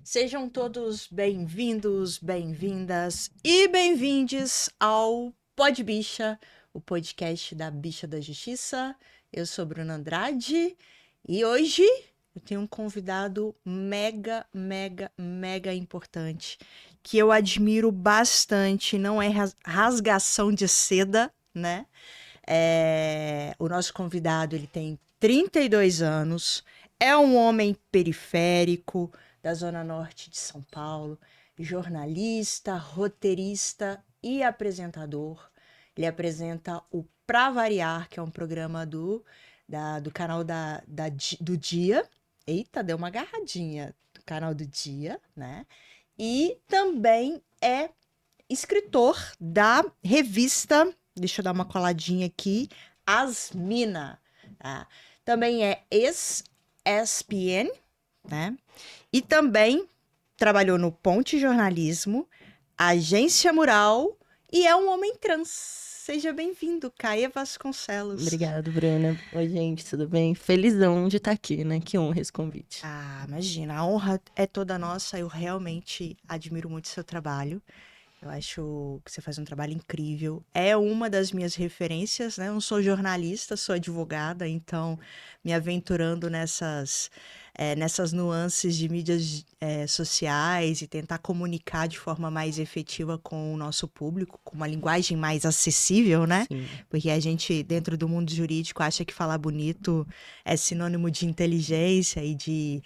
Sejam todos bem-vindos, bem-vindas e bem-vindes ao Pod Bicha, o podcast da Bicha da Justiça. Eu sou Bruna Andrade e hoje eu tenho um convidado mega importante que eu admiro bastante. Não é rasgação de seda, né? O nosso convidado, ele tem 32 anos, é um homem periférico da Zona Norte de São Paulo, jornalista, roteirista e apresentador. Ele apresenta o Pra Variar, que é um programa do canal do Dia. Eita, deu uma agarradinha. Do canal do Dia, né? E também é escritor da revista, deixa eu dar uma coladinha aqui, Asmina. Tá? Também é ex-ESPN, né? E também trabalhou no Ponte Jornalismo, Agência Mural e é um homem trans. Seja bem-vindo, Caia Vasconcelos. Obrigado, Bruna. Oi, gente, tudo bem? Felizão de estar aqui, né? Que honra esse convite. Ah, imagina, a honra é toda nossa. Eu realmente admiro muito seu trabalho. Eu acho que você faz um trabalho incrível. É uma das minhas referências, né? Eu não sou jornalista, sou advogada, então me aventurando nessas nuances de mídias sociais e tentar comunicar de forma mais efetiva com o nosso público, com uma linguagem mais acessível, né? Sim. Porque a gente, dentro do mundo jurídico, acha que falar bonito é sinônimo de inteligência e de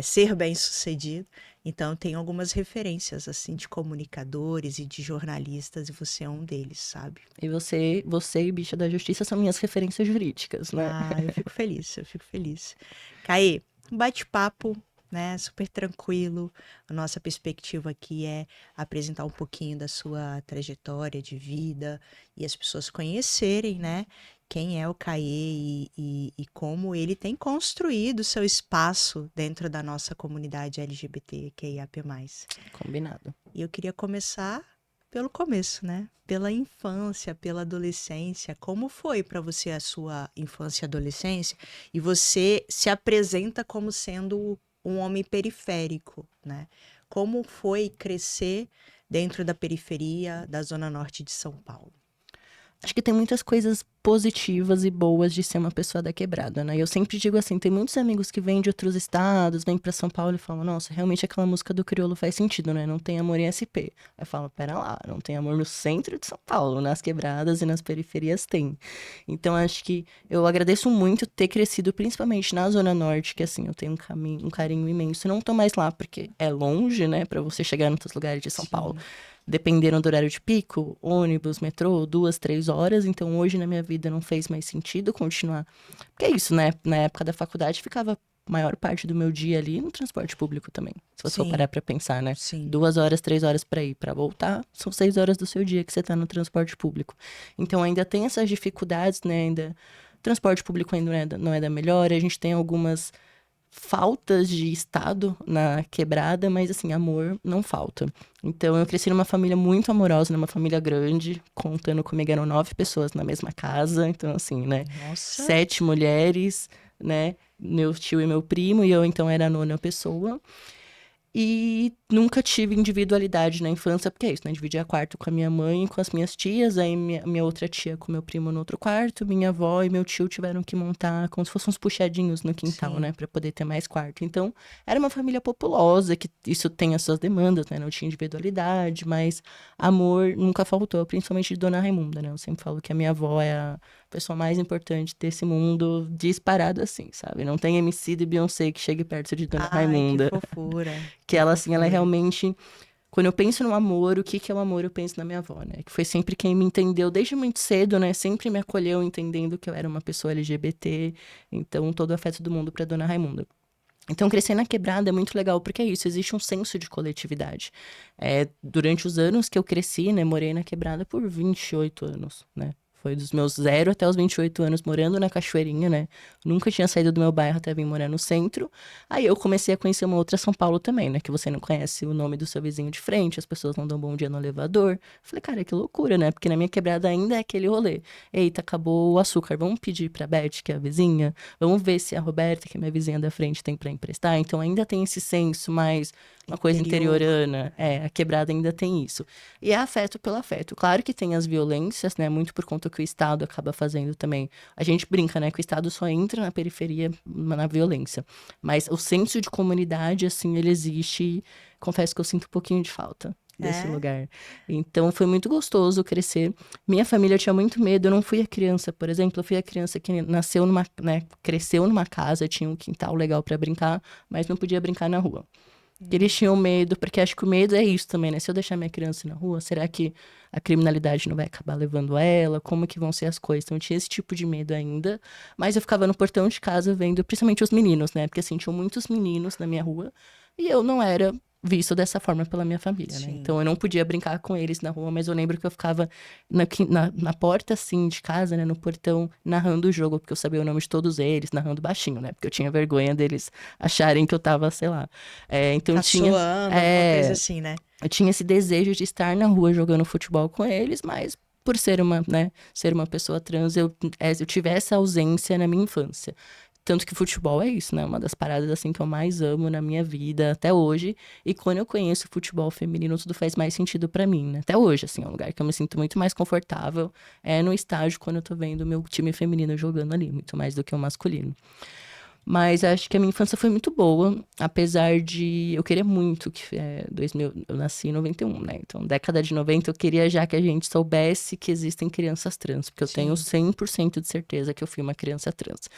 ser bem-sucedido. Então, tem algumas referências, assim, de comunicadores e de jornalistas, e você é um deles, sabe? E você e Bicha da Justiça são minhas referências jurídicas, né? Ah, eu fico feliz, eu fico feliz. Caê, um bate-papo, né, super tranquilo. A nossa perspectiva aqui é apresentar um pouquinho da sua trajetória de vida e as pessoas conhecerem, né, quem é o Caê e como ele tem construído seu espaço dentro da nossa comunidade LGBTQIAP+. Combinado. E eu queria começar pelo começo, né? Pela infância, pela adolescência. Como foi para você a sua infância e adolescência? E você se apresenta como sendo um homem periférico, né? Como foi crescer dentro da periferia da Zona Norte de São Paulo? Acho que tem muitas coisas positivas e boas de ser uma pessoa da quebrada, né? Eu sempre digo assim, tem muitos amigos que vêm de outros estados, vêm pra São Paulo e falam, nossa, realmente aquela música do Criolo faz sentido, né? Não tem amor em SP. Aí eu falo, pera lá, não tem amor no centro de São Paulo, nas quebradas e nas periferias tem. Então acho que eu agradeço muito ter crescido, principalmente na Zona Norte, que assim, eu tenho um carinho imenso. Não tô mais lá porque é longe, né, pra você chegar em outros lugares de São Paulo. Sim, Dependendo do horário de pico, ônibus, metrô, 2, 3 horas. Então, hoje na minha vida não fez mais sentido continuar. Porque é isso, né? Na época da faculdade, ficava a maior parte do meu dia ali no transporte público também. Se você for parar sim, pra pensar, né? sim, 2 horas, 3 horas pra ir, pra voltar, são 6 horas do seu dia que você tá no transporte público. Então, ainda tem essas dificuldades, né? Ainda. O transporte público ainda não é da melhor. A gente tem algumas faltas de estado na quebrada, mas assim, amor não falta. Então eu cresci numa família muito amorosa, numa família grande, contando comigo eram 9 pessoas na mesma casa, então assim, né, nossa, 7 mulheres, né, meu tio e meu primo, e eu então era a nona pessoa. E nunca tive individualidade na infância, porque é isso, né? Dividia quarto com a minha mãe e com as minhas tias, aí minha outra tia com meu primo no outro quarto, minha avó e meu tio tiveram que montar como se fossem uns puxadinhos no quintal, sim. né? Pra poder ter mais quarto. Então, era uma família populosa, que isso tem as suas demandas, né? Não tinha individualidade, mas amor nunca faltou, principalmente de Dona Raimunda, né? Eu sempre falo que a minha avó é a pessoa mais importante desse mundo, disparado assim, sabe? Não tem MC de Beyoncé que chegue perto de Dona Ai, que Raimunda. fofura, Que que ela, assim, ela é fofura. realmente. Quando eu penso no amor, o que que é o amor, eu penso na minha avó, né? Que foi sempre quem me entendeu desde muito cedo, né? Sempre me acolheu entendendo que eu era uma pessoa LGBT. Então, todo o afeto do mundo pra Dona Raimunda. Então, crescer na quebrada é muito legal, porque é isso, existe um senso de coletividade. Durante os anos que eu cresci, né? Morei na quebrada por 28 anos, né? Foi dos meus 0 até os 28 anos morando na Cachoeirinha, né? Nunca tinha saído do meu bairro até vir morar no centro. Aí eu comecei a conhecer uma outra São Paulo também, né? Que você não conhece o nome do seu vizinho de frente, as pessoas não dão bom dia no elevador. Falei, cara, que loucura, né? Porque na minha quebrada ainda é aquele rolê. Eita, acabou o açúcar, vamos pedir pra Beth, que é a vizinha? Vamos ver se a Roberta, que é minha vizinha da frente, tem pra emprestar? Então ainda tem esse senso mais uma coisa Interior. interiorana. A quebrada ainda tem isso. E é afeto pelo afeto. Claro que tem as violências, né? Muito por conta que o Estado acaba fazendo também. A gente brinca, né? Que o Estado só entra na periferia na violência. Mas o senso de comunidade, assim, ele existe. E confesso que eu sinto um pouquinho de falta desse É? lugar. Então, foi muito gostoso crescer. Minha família tinha muito medo. Eu não fui a criança, por exemplo. Eu fui a criança que nasceu numa, né? Cresceu numa casa, tinha um quintal legal para brincar, mas não podia brincar na rua. Eles tinham medo, porque acho que o medo é isso também, né? Se eu deixar minha criança na rua, será que a criminalidade não vai acabar levando ela? Como que vão ser as coisas? Então, eu tinha esse tipo de medo ainda. Mas eu ficava no portão de casa vendo, principalmente os meninos, né? Porque, assim, tinham muitos meninos na minha rua. E eu não era visto dessa forma pela minha família, né? Sim. Então, eu não podia brincar com eles na rua, mas eu lembro que eu ficava na porta, assim, de casa, né? No portão, narrando o jogo, porque eu sabia o nome de todos eles, narrando baixinho, né? Porque eu tinha vergonha deles acharem que eu tava, sei lá. Então, tinha... Caçoando, alguma coisa assim, né? Eu tinha esse desejo de estar na rua jogando futebol com eles, mas por ser uma, né, ser uma pessoa trans, eu tive essa ausência na minha infância. Tanto que futebol é isso, né? Uma das paradas, assim, que eu mais amo na minha vida até hoje. E quando eu conheço futebol feminino, tudo faz mais sentido pra mim, né? Até hoje, assim, é um lugar que eu me sinto muito mais confortável. É no estádio, quando eu tô vendo o meu time feminino jogando ali, muito mais do que o masculino. Mas acho que a minha infância foi muito boa, apesar de eu queria muito que 2000, eu nasci em 91, né? Então, década de 90, eu queria já que a gente soubesse que existem crianças trans, porque eu tenho Sim. 100% de certeza que eu fui uma criança trans.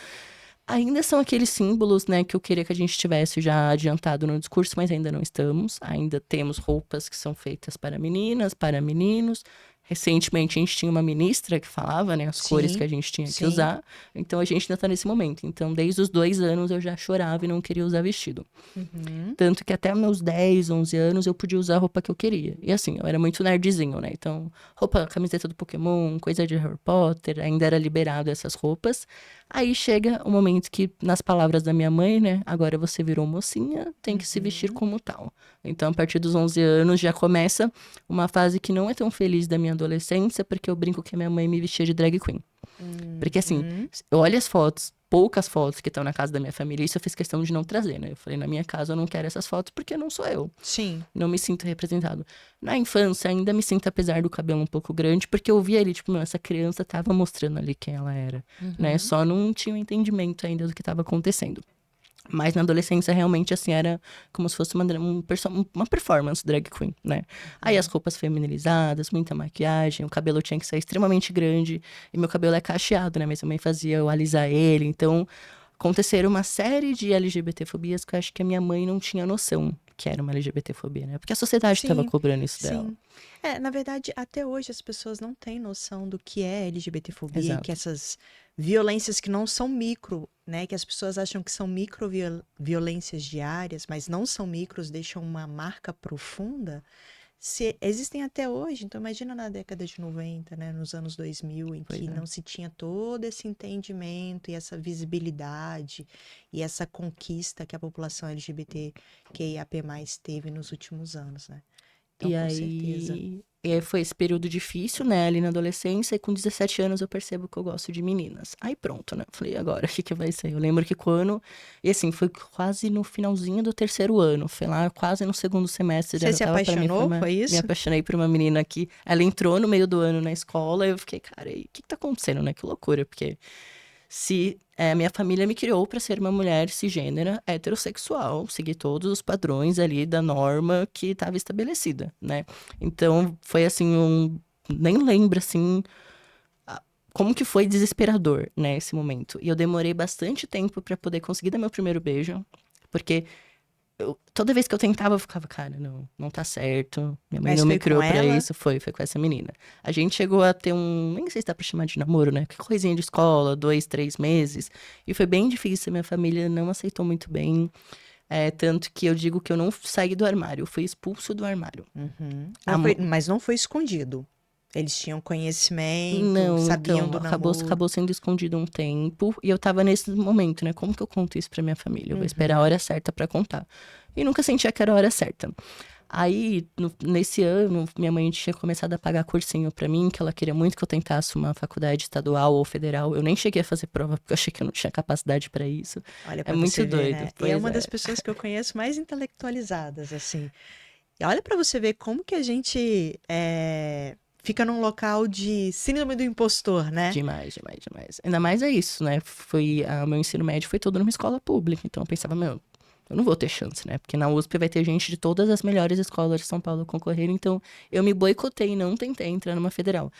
Ainda são aqueles símbolos, né, que eu queria que a gente tivesse já adiantado no discurso, mas ainda não estamos. Ainda temos roupas que são feitas para meninas, para meninos. Recentemente a gente tinha uma ministra que falava, né, as cores que a gente tinha que sim. usar. Então a gente ainda tá nesse momento. Então, desde os 2 anos eu já chorava e não queria usar vestido. Uhum. Tanto que até meus 10, 11 anos eu podia usar a roupa que eu queria. E assim, eu era muito nerdzinho, né? Então, roupa, camiseta do Pokémon, coisa de Harry Potter, ainda era liberado essas roupas. Aí chega o momento que, nas palavras da minha mãe, né? Agora você virou mocinha, tem que se vestir como tal. Então, a partir dos 11 anos já começa uma fase que não é tão feliz da minha adolescência, porque eu brinco que a minha mãe me vestia de drag queen. Porque assim, eu olho as fotos, poucas fotos que estão na casa da minha família, isso eu fiz questão de não trazer, né? Eu falei, na minha casa eu não quero essas fotos porque não sou eu. Sim. Não me sinto representado. Na infância, ainda me sinto, apesar do cabelo um pouco grande, porque eu via ali, tipo, meu, essa criança tava mostrando ali quem ela era, né? Só não tinha um entendimento ainda do que estava acontecendo. Mas na adolescência, realmente, assim, era como se fosse uma performance drag queen, né? Aí as roupas feminilizadas, muita maquiagem, o cabelo tinha que ser extremamente grande. E meu cabelo é cacheado, né? Mas também fazia eu alisar ele. Então, aconteceram uma série de LGBTfobias que eu acho que a minha mãe não tinha noção que era uma LGBTfobia, né? Porque a sociedade estava Sim, cobrando isso dela. sim. Na verdade, até hoje as pessoas não têm noção do que é LGBTfobia e que Exato. essas violências que não são micro, né? Que as pessoas acham que são micro violências diárias, mas não são micros, deixam uma marca profunda. Existem até hoje, então imagina na década de 90, né, nos anos 2000, em Pois que é. não se tinha todo esse entendimento e essa visibilidade e essa conquista que a população LGBTQIAP+, teve nos últimos anos, né? Então, E com certeza. aí foi esse período difícil, né, ali na adolescência, e com 17 anos eu percebo que eu gosto de meninas. Aí pronto, né, falei, agora, o que que vai ser? Eu lembro que quando, e assim, foi quase no finalzinho do terceiro ano, foi lá quase no segundo semestre, Você já se tava pra mim apaixonou? formar. Foi Me isso? apaixonei por uma menina que, ela entrou no meio do ano na escola, e eu fiquei, cara, e o que que tá acontecendo, né, que loucura, porque se minha família me criou para ser uma mulher cisgênera, heterossexual, seguir todos os padrões ali da norma que estava estabelecida, né? Então, foi assim, nem lembro, assim, como que foi desesperador, né, esse momento. E eu demorei bastante tempo para poder conseguir dar meu primeiro beijo, porque toda vez que eu tentava, eu ficava, cara, não tá certo. Minha mãe Mas não me foi com criou pra ela? isso. Foi com essa menina. A gente chegou a ter nem sei se dá pra chamar de namoro, né? Que coisinha de escola, 2, 3 meses. E foi bem difícil, minha família não aceitou muito bem. Tanto que eu digo que eu não saí do armário, eu fui expulso do armário. Uhum. A Não foi, mas não foi escondido. Eles tinham conhecimento, Não, sabiam então, do namoro. acabou sendo escondido um tempo. E eu tava nesse momento, né? Como que eu conto isso pra minha família? Eu vou esperar a hora certa pra contar. E nunca sentia que era a hora certa. Aí, nesse ano, minha mãe tinha começado a pagar cursinho pra mim, que ela queria muito que eu tentasse uma faculdade estadual ou federal. Eu nem cheguei a fazer prova, porque eu achei que eu não tinha capacidade pra isso. Olha É pra muito você ver, doido, né? E é pois uma é. das pessoas que eu conheço mais intelectualizadas, assim. E olha pra você ver como que a gente fica num local de síndrome do impostor, né? Demais, demais, demais. Ainda mais é isso, né? O meu ensino médio foi todo numa escola pública. Então eu pensava, meu, eu não vou ter chance, né? Porque na USP vai ter gente de todas as melhores escolas de São Paulo concorrendo. Então eu me boicotei e não tentei entrar numa federal.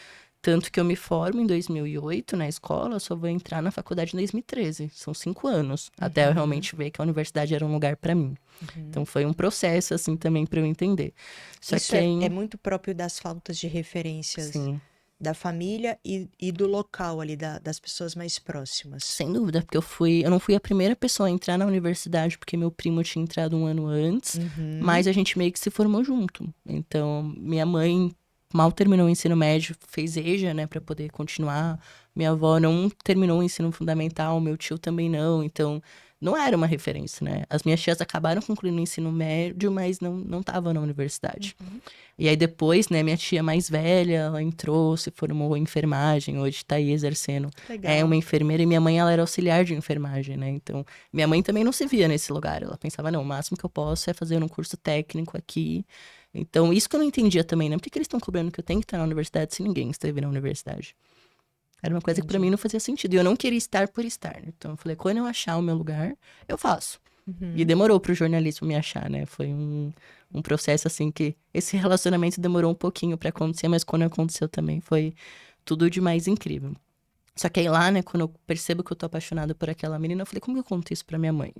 Tanto que eu me formo em 2008 na escola, só vou entrar na faculdade em 2013. São 5 anos. Até eu realmente ver que a universidade era um lugar pra mim. Então foi um processo, assim, também pra eu entender. Só Isso que aí, é muito próprio das faltas de referências sim. da família e do local ali, das pessoas mais próximas. Sem dúvida, porque eu não fui a primeira pessoa a entrar na universidade, porque meu primo tinha entrado um ano antes, mas a gente meio que se formou junto. Então, minha mãe mal terminou o ensino médio, fez EJA, né, para poder continuar. Minha avó não terminou o ensino fundamental, meu tio também não, então não era uma referência, né? As minhas tias acabaram concluindo o ensino médio, mas não estavam na universidade. E aí depois, né, minha tia mais velha, ela entrou, se formou em enfermagem, hoje tá aí exercendo. É Legal. uma enfermeira e minha mãe, ela era auxiliar de enfermagem, né? Então, minha mãe também não se via nesse lugar. Ela pensava, não, o máximo que eu posso é fazer um curso técnico aqui. Então, isso que eu não entendia também, né? Por que que eles estão cobrando que eu tenho que estar na universidade se ninguém esteve na universidade? Era uma coisa que pra mim Entendi. não fazia sentido. E eu não queria estar por estar. Então, eu falei, quando eu achar o meu lugar, eu faço. E demorou pro jornalismo me achar, né? Foi um processo, assim, que esse relacionamento demorou um pouquinho pra acontecer, mas quando aconteceu também foi tudo de mais incrível. Só que aí lá, né, quando eu percebo que eu tô apaixonada por aquela menina, eu falei, como que eu conto isso pra minha mãe?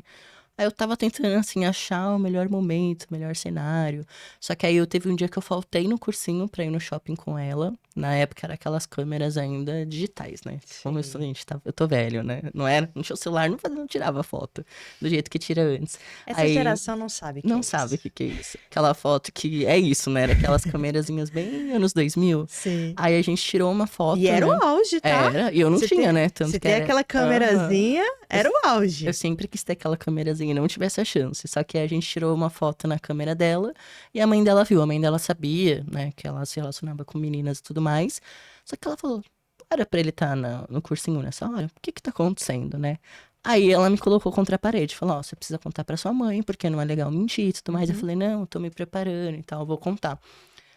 Aí eu tava tentando, assim, achar o melhor momento, o melhor cenário. Só que aí eu teve um dia que eu faltei no cursinho pra ir no shopping com ela. Na época era aquelas câmeras ainda digitais, né? Como eu sou, Sei. gente, eu tô velho, né? Não tinha o celular, não tirava foto do jeito que tira antes. Essa Aí geração não sabe o que não é sabe o isso. que que é isso. Aquela foto que é isso, né? Era aquelas câmerazinhas bem anos 2000. Sim. Aí a gente tirou uma E foto, era né? o auge, tá? Era, e eu não Se tinha, ter, né? se Tanto que ter era. aquela Aham. câmerazinha, Eu, era o eu auge. sempre quis ter aquela câmerazinha e não tivesse a chance. Só que a gente tirou uma foto na câmera dela e a mãe dela viu. A mãe dela sabia, né, que ela se relacionava com meninas e tudo mais. Só que ela falou: era pra ele estar no cursinho nessa hora? O que que tá acontecendo, né? Aí ela me colocou contra a parede, falou: ó, você precisa contar pra sua mãe, porque não é legal mentir e tudo mais. Eu falei: não, tô me preparando e tal, vou contar.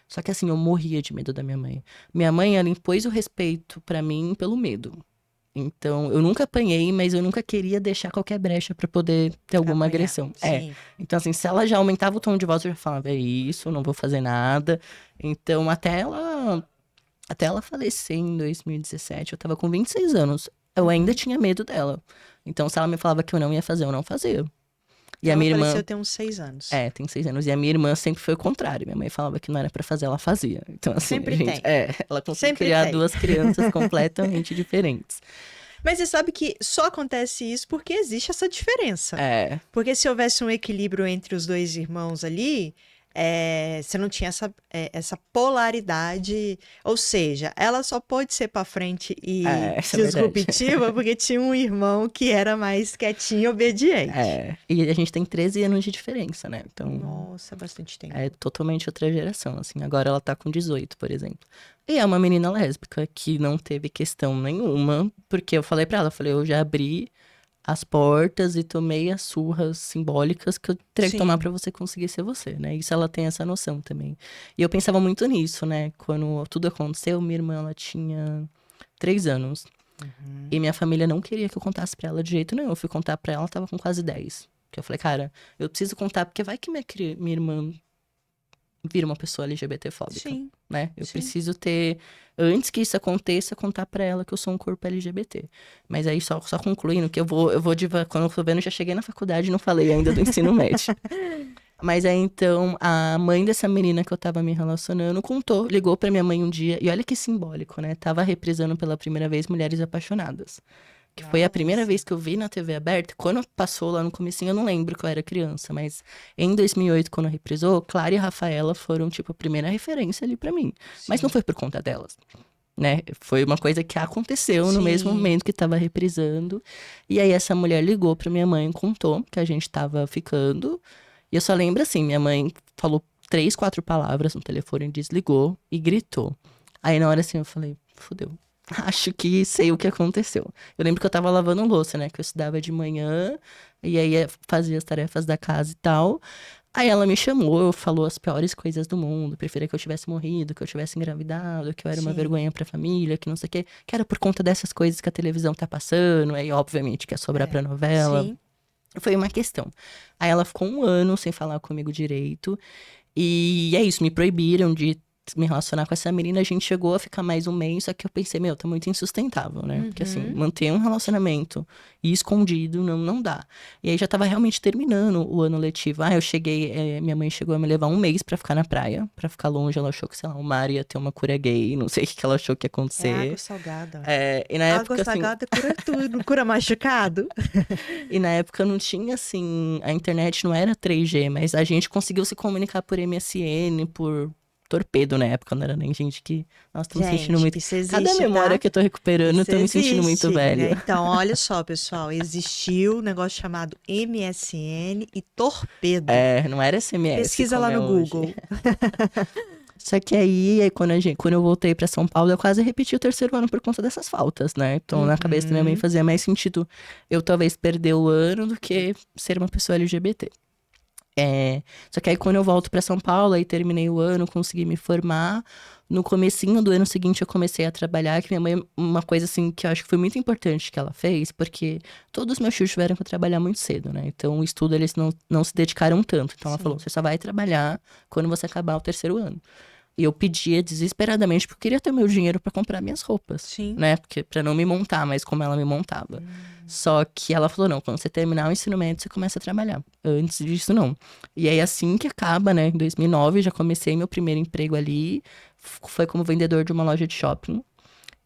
Só que assim, eu morria de medo da minha mãe. Minha mãe, ela impôs o respeito pra mim pelo medo. Então, eu nunca apanhei, mas eu nunca queria deixar qualquer brecha pra poder ter alguma Apanhar. agressão. É. Sim. Então, assim, se ela já aumentava o tom de voz, eu já falava, é isso, não vou fazer nada. Então, até ela falecer em 2017, eu tava com 26 anos. Eu ainda tinha medo dela. Então, se ela me falava que eu não ia fazer, eu não fazia. E a Ela minha faleceu irmã, tem uns 6 anos. tem 6 anos. E a minha irmã sempre foi o contrário. Minha mãe falava que não era pra fazer, ela fazia. Então, assim, a Sempre gente, tem. ela conseguiu Sempre criar tem. duas crianças completamente diferentes. Mas você sabe que só acontece isso porque existe essa diferença. É, Porque se houvesse um equilíbrio entre os dois irmãos ali, você não tinha essa polaridade. Ou seja, ela só pôde ser pra frente e isso é verdade. disruptiva porque tinha um irmão que era mais quietinho e obediente. E a gente tem 13 anos de diferença, né? Então, Nossa, bastante é tempo. totalmente outra geração, assim. Agora ela tá com 18, por exemplo. E é uma menina lésbica que não teve questão nenhuma, porque eu falei pra ela, eu falei, eu já abri as portas e tomei as surras simbólicas que eu teria que tomar Sim. pra você conseguir ser você, né? Isso ela tem essa noção também. E eu pensava muito nisso, né? Quando tudo aconteceu, minha irmã, ela tinha 3 anos. E minha família não queria que eu contasse pra ela de jeito nenhum. Eu fui contar pra ela, ela tava com quase 10. Que eu falei, cara, eu preciso contar, porque vai que minha irmã vira uma pessoa LGBTfóbica, Sim, né? Eu sim. preciso ter, antes que isso aconteça, contar pra ela que eu sou um corpo LGBT. Mas aí, só concluindo, que quando eu tô vendo, já cheguei na faculdade e não falei ainda do ensino médio. Mas aí, então, a mãe dessa menina que eu tava me relacionando ligou pra minha mãe um dia, e olha que simbólico, né? Tava reprisando pela primeira vez Mulheres Apaixonadas. que foi a primeira Nossa. vez que eu vi na TV aberta. Quando passou lá no comecinho, eu não lembro que eu era criança, mas em 2008, quando reprisou, Clara e Rafaela foram, tipo, a primeira referência ali pra mim. Mas não Sim. foi por conta delas, né? Foi uma coisa que aconteceu no mesmo Sim. momento que tava reprisando. E aí essa mulher ligou pra minha mãe e contou que a gente tava ficando. E eu só lembro assim, minha mãe falou 3, 4 palavras no telefone, desligou e gritou. Aí na hora assim eu falei, fudeu. Acho que sei o que aconteceu. Eu lembro que eu tava lavando louça, né? Que eu estudava de manhã, e aí fazia as tarefas da casa e tal. Aí ela me chamou, falou as piores coisas do mundo. Preferia que eu tivesse morrido, que eu tivesse engravidado, que eu era uma Sim. vergonha pra família, que não sei o quê. Que era por conta dessas coisas que a televisão tá passando. Aí, obviamente, quer sobrar pra novela. Sim. Foi uma questão. Aí ela ficou um ano sem falar comigo direito. E é isso, me proibiram de me relacionar com essa menina. A gente chegou a ficar mais um mês, só que eu pensei, meu, tá muito insustentável, né? Porque assim, Uhum. manter um relacionamento e escondido não dá. E aí já tava realmente terminando o ano letivo. Ah, eu cheguei, minha mãe chegou a me levar um mês pra ficar na praia, pra ficar longe. Ela achou que, sei lá, o mar ia ter uma cura gay, não sei o que que ela achou que ia É água acontecer. salgada. E na Água época, assim, salgada cura tudo. Cura machucado. não tinha, assim, a internet não era 3G, mas a gente conseguiu se comunicar por MSN, por torpedo na época, não era nem gente que... Nossa, tô me sentindo Gente, muito... isso Cada existe, memória tá? que eu tô recuperando, eu Isso tô me sentindo muito existe. velho. Então, olha só, pessoal. Existiu um negócio chamado MSN e torpedo. Não era SMS Pesquisa como lá é no hoje. Google. Só que aí quando eu voltei pra São Paulo, eu quase repeti o terceiro ano por conta dessas faltas, né? Então, na cabeça da minha mãe Uhum. fazia mais sentido eu talvez perder o ano do que ser uma pessoa LGBT. Só que aí quando eu volto pra São Paulo, aí terminei o ano, consegui me formar. No comecinho do ano seguinte eu comecei a trabalhar, que minha mãe, uma coisa assim que eu acho que foi muito importante que ela fez, porque todos os meus tios tiveram que trabalhar muito cedo, né? Então o estudo eles não se dedicaram tanto. Então ela falou, Sim, você só vai trabalhar quando você acabar o terceiro ano. E eu pedia desesperadamente porque eu queria ter meu dinheiro pra comprar minhas roupas, sim. né? Porque para não me montar, mas como ela me montava. Só que ela falou: "Não, quando você terminar o ensino médio, você começa a trabalhar. Antes disso não". E aí assim que acaba, né, em 2009, já comecei meu primeiro emprego ali, foi como vendedor de uma loja de shopping.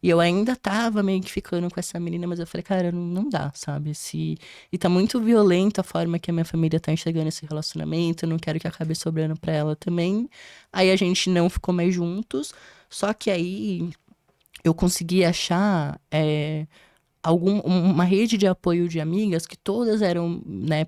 E eu ainda tava meio que ficando com essa menina, mas eu falei, cara, não dá, sabe? E tá muito violenta a forma que a minha família tá enxergando esse relacionamento, eu não quero que acabe sobrando pra ela também. Aí a gente não ficou mais juntos, só que aí eu consegui achar uma rede de apoio de amigas que todas eram, né,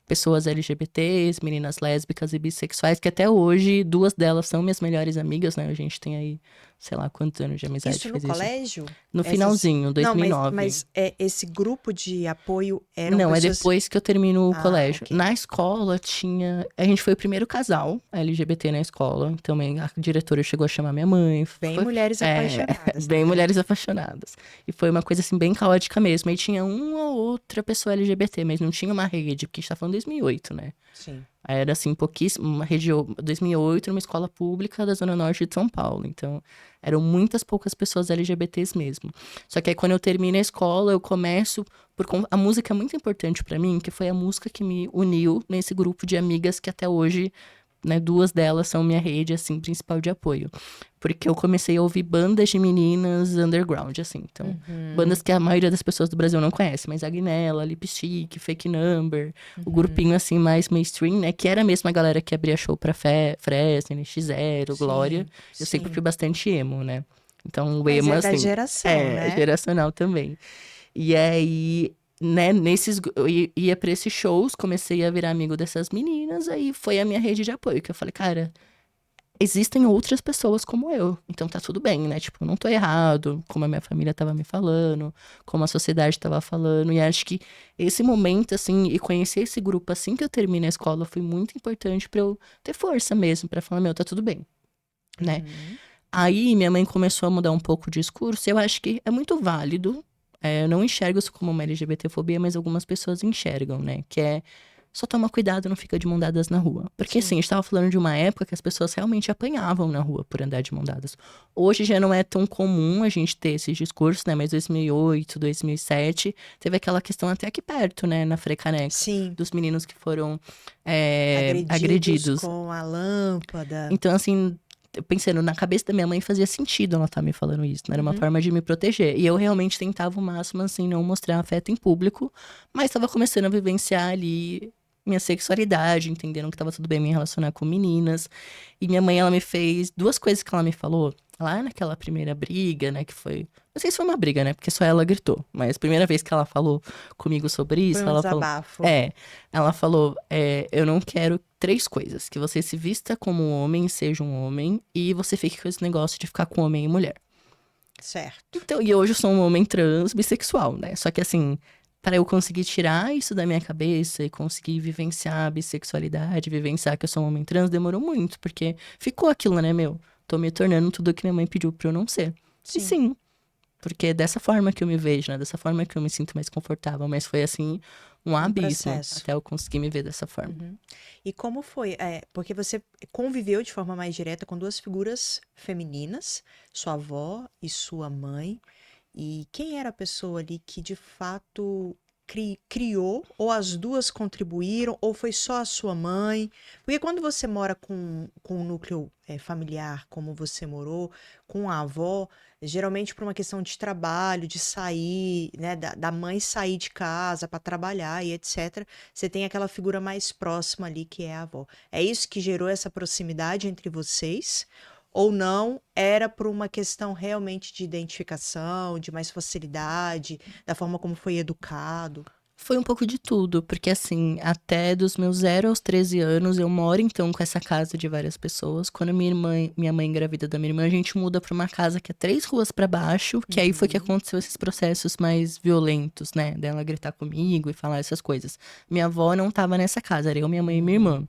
pessoas LGBTs, meninas lésbicas e bissexuais, que até hoje duas delas são minhas melhores amigas, né? A gente tem aí, sei lá quantos anos de amizade Isso no fez isso. colégio? No Essas... finalzinho, Não, 2009. mas esse grupo de apoio eram Não, é pessoas. depois que eu termino o Ah, colégio. ok. Na escola tinha. A gente foi o primeiro casal LGBT na escola. Também a diretora chegou a chamar minha mãe. Bem Foi, mulheres apaixonadas, bem né? mulheres apaixonadas. E foi uma coisa assim bem caótica mesmo. E tinha uma ou outra pessoa LGBT, mas não tinha uma rede, porque a gente tá falando 2008, né? Sim. Era assim, pouquíssimo, uma rede 2008 numa escola pública da Zona Norte de São Paulo. Então, eram muitas poucas pessoas LGBTs mesmo. Só que aí quando eu termino a escola, eu começo a música é muito importante pra mim, que foi a música que me uniu nesse grupo de amigas que até hoje, né, duas delas são minha rede assim principal de apoio. Porque eu comecei a ouvir bandas de meninas underground assim. Então, bandas que a maioria das pessoas do Brasil não conhece, mas Agnella, Lipstick, Fake Number, o grupinho assim mais mainstream, né, que era a mesma galera que abria show pra Fresno, NX Zero, Glória. Sim, Eu sempre fui sim. bastante emo, né? Então, o Mas emo é da assim, geração, né? geracional também. E aí, né, eu ia pra esses shows, comecei a virar amigo dessas meninas, aí foi a minha rede de apoio, que eu falei, cara, existem outras pessoas como eu, então tá tudo bem, né? Tipo, eu não tô errado, como a minha família tava me falando, como a sociedade tava falando, e acho que esse momento, assim, e conhecer esse grupo assim que eu terminei a escola foi muito importante pra eu ter força mesmo, pra falar, meu, tá tudo bem, né? Uhum. Aí minha mãe começou a mudar um pouco o discurso, e eu acho que é muito válido. Eu não enxergo isso como uma LGBTfobia, mas algumas pessoas enxergam, né? Que é só toma cuidado, não fica de mão dadas na rua. Porque assim, a Sim. gente tava falando de uma época que as pessoas realmente apanhavam na rua por andar de mão dadas. Hoje já não é tão comum a gente ter esses discursos, né? Mas 2008, 2007, teve aquela questão até aqui perto, né? Na Frecaneca, Sim. dos meninos que foram Agredidos agredidos. com a lâmpada. Então, assim, pensando, na cabeça da minha mãe fazia sentido ela estar me falando isso, né? Era uma forma de me proteger. E eu realmente tentava o máximo, assim, não mostrar afeto em público, mas estava começando a vivenciar ali minha sexualidade, entendendo que tava tudo bem me relacionar com meninas. E minha mãe, ela me fez duas coisas que ela me falou. Lá naquela primeira briga, né, que foi... Não sei se foi uma briga, né, porque só ela gritou. Mas a primeira vez que ela falou comigo sobre Foi isso, um ela falou... desabafo. Ela falou, eu não quero três coisas. Que você se vista como um homem, seja um homem, e você fique com esse negócio de ficar com homem e mulher. Certo. Então, e hoje eu sou um homem trans, bissexual, né? Só que assim, para eu conseguir tirar isso da minha cabeça e conseguir vivenciar a bissexualidade, vivenciar que eu sou um homem trans, demorou muito, porque ficou aquilo, né, meu? Tô me tornando tudo que minha mãe pediu pra eu não ser. E Sim. sim, porque é dessa forma que eu me vejo, né? Dessa forma que eu me sinto mais confortável. Mas foi assim, um abismo processo. até eu conseguir me ver dessa forma. E como foi? Porque você conviveu de forma mais direta com duas figuras femininas, sua avó e sua mãe. E quem era a pessoa ali que de fato criou, ou as duas contribuíram, ou foi só a sua mãe? Porque quando você mora com um núcleo familiar, como você morou, com a avó, geralmente por uma questão de trabalho, de sair, né, da mãe sair de casa para trabalhar e etc., você tem aquela figura mais próxima ali que é a avó. É isso que gerou essa proximidade entre vocês? Ou não, era por uma questão realmente de identificação, de mais facilidade, da forma como foi educado? Foi um pouco de tudo, porque assim, até dos meus 0 aos 13 anos, eu moro então com essa casa de várias pessoas. Quando minha mãe engravida da minha irmã, a gente muda pra uma casa que é 3 ruas pra baixo, que aí foi que aconteceu esses processos mais violentos, né? Dela gritar comigo e falar essas coisas. Minha avó não tava nessa casa, era eu, minha mãe e minha irmã.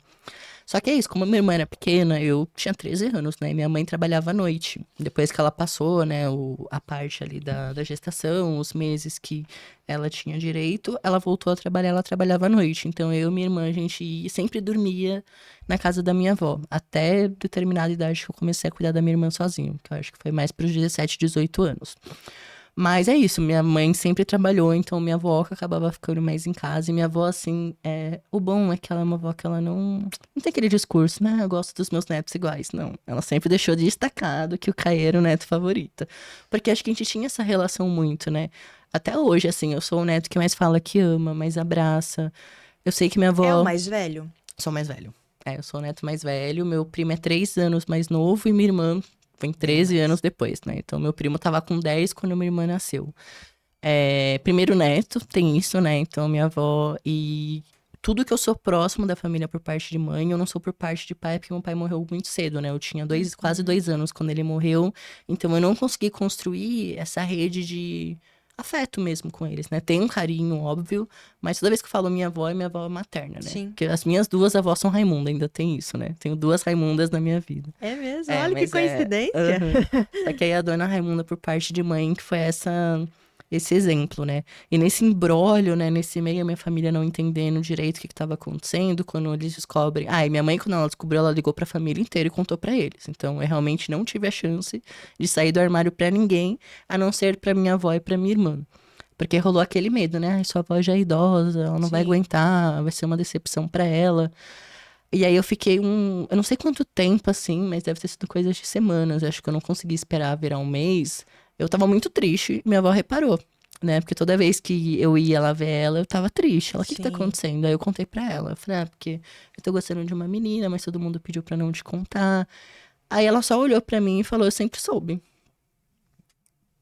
Só que é isso, como a minha irmã era pequena, eu tinha 13 anos, né? E minha mãe trabalhava à noite. Depois que ela passou, né, a parte ali da gestação, os meses que ela tinha direito, ela voltou a trabalhar, ela trabalhava à noite. Então eu e minha irmã, a gente sempre dormia na casa da minha avó. Até determinada idade que eu comecei a cuidar da minha irmã sozinho, que eu acho que foi mais para os 17, 18 anos. Mas é isso, minha mãe sempre trabalhou, então minha avó que acabava ficando mais em casa. E minha avó, assim, o bom é que ela é uma avó que ela não tem aquele discurso, né? Eu gosto dos meus netos iguais. Não, ela sempre deixou destacado que o Caê era o neto favorito. Porque acho que a gente tinha essa relação muito, né? Até hoje, assim, eu sou o neto que mais fala que ama, mais abraça. Eu sei que minha avó... É o mais velho? Sou mais velho. Eu sou o neto mais velho. Meu primo é 3 anos mais novo e minha irmã vem 13 anos depois, né? Então, meu primo tava com 10 quando minha irmã nasceu. Primeiro neto, tem isso, né? Então, minha avó e tudo que eu sou próximo da família por parte de mãe, eu não sou por parte de pai, porque meu pai morreu muito cedo, né? Eu tinha quase 2 anos quando ele morreu. Então, eu não consegui construir essa rede de afeto mesmo com eles, né? Tem um carinho, óbvio, mas toda vez que eu falo minha avó, é minha avó materna, né? Sim. Porque as minhas duas avós são Raimunda, ainda tem isso, né? Tenho 2 Raimundas na minha vida. É mesmo? Olha que Mas coincidência. Só que aí a dona Raimunda, por parte de mãe, que foi esse exemplo, né? E nesse imbróglio, né? Nesse meio, a minha família não entendendo direito o que estava acontecendo, quando eles descobrem... e minha mãe, quando ela descobriu, ela ligou pra família inteira e contou pra eles. Então, eu realmente não tive a chance de sair do armário pra ninguém, a não ser pra minha avó e pra minha irmã. Porque rolou aquele medo, né? Ai, sua avó já é idosa, ela não vai Sim. aguentar, vai ser uma decepção pra ela. E aí eu fiquei eu não sei quanto tempo, assim, mas deve ter sido coisas de semanas. Eu acho que eu não consegui esperar virar um mês. Eu tava muito triste, minha avó reparou, né? Porque toda vez que eu ia lá ver ela, eu tava triste. Ela, o que que tá Sim. acontecendo? Aí eu contei pra ela. Eu falei, porque eu tô gostando de uma menina, mas todo mundo pediu pra não te contar. Aí ela só olhou pra mim e falou, eu sempre soube.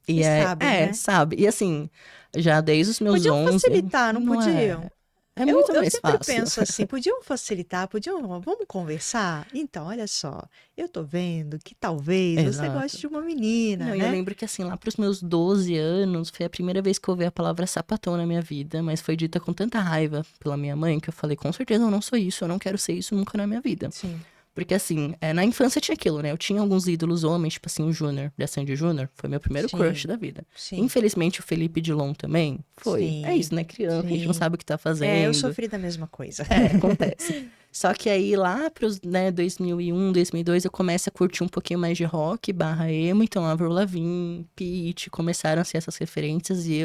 E sabem, né? Sabe. E assim, já desde os meus Podiam 11... facilitar, não podiam? É muito Eu mais sempre fácil. penso assim, podiam facilitar, vamos conversar? Então, olha só, eu tô vendo que talvez você Exato. goste de uma menina, Não, né? eu lembro que assim, lá pros meus 12 anos, foi a primeira vez que eu ouvi a palavra sapatão na minha vida, mas foi dita com tanta raiva pela minha mãe que eu falei, com certeza eu não sou isso, eu não quero ser isso nunca na minha vida. Sim. Porque assim, na infância tinha aquilo, né? Eu tinha alguns ídolos homens, tipo assim, o Júnior, da Sandy Júnior, foi meu primeiro Sim. crush da vida. Sim. Infelizmente, o Felipe Dilon também foi. Sim. É isso, né? Criança, a gente não Sim. sabe o que tá fazendo. Eu sofri da mesma coisa. Acontece. Só que aí lá pros, 2001, 2002, eu começo a curtir um pouquinho mais de rock, barra emo. Então, Avril Lavigne, Pitty, começaram a ser essas referências. E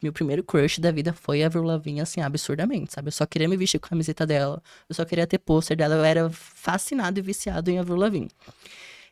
meu primeiro crush da vida foi a Avril Lavigne, assim, absurdamente, sabe? Eu só queria me vestir com a camiseta dela. Eu só queria ter pôster dela. Eu era fascinado e viciado em Avril Lavigne.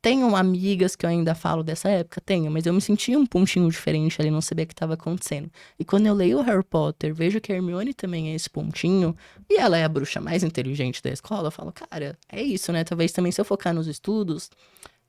Tenho amigas que eu ainda falo dessa época, tenho, mas eu me sentia um pontinho diferente ali, não sabia o que estava acontecendo. E quando eu leio o Harry Potter, vejo que a Hermione também é esse pontinho, e ela é a bruxa mais inteligente da escola, eu falo, cara, é isso, né? Talvez também se eu focar nos estudos,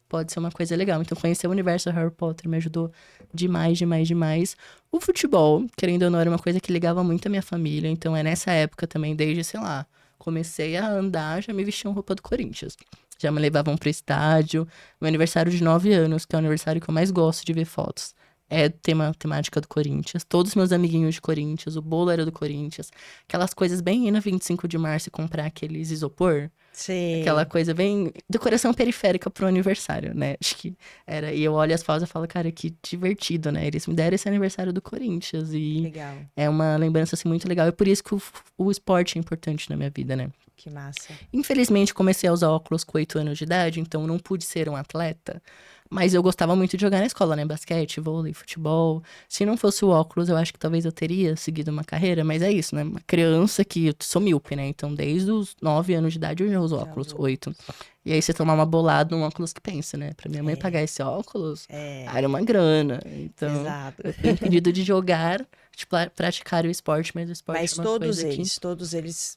pode ser uma coisa legal. Então, conhecer o universo Harry Potter me ajudou demais, demais, demais. O futebol, querendo ou não, era uma coisa que ligava muito a minha família. Então, é nessa época também, desde, sei lá, comecei a andar, já me vestiam roupa do Corinthians. Já me levavam pro estádio. Meu aniversário de 9 anos, que é o aniversário que eu mais gosto de ver fotos. É temática do Corinthians. Todos meus amiguinhos de Corinthians, o bolo era do Corinthians. Aquelas coisas bem ir na 25 de março e comprar aqueles isopor. Aquela Sei. coisa bem decoração periférica pro aniversário, né? Acho que era. E eu olho as fotos e falo, cara, que divertido, né? Eles me deram esse aniversário do Corinthians. E Legal. é uma lembrança, assim, muito legal. E por isso que o esporte é importante na minha vida, né? Que massa. Infelizmente, comecei a usar óculos com 8 anos de idade, então não pude ser um atleta. Mas eu gostava muito de jogar na escola, né? Basquete, vôlei, futebol. Se não fosse o óculos, eu acho que talvez eu teria seguido uma carreira, mas é isso, né? Uma criança que eu sou míope, né? Então, desde os 9 anos de idade eu já uso Já óculos, usou. 8. E aí você tomar uma bolada num óculos que pensa, né? Pra minha mãe É. pagar esse óculos, É, era uma grana. Então, exato. eu fui impedido de jogar, de praticar o esporte, mas o esporte é Mas uma coisa que todos eles,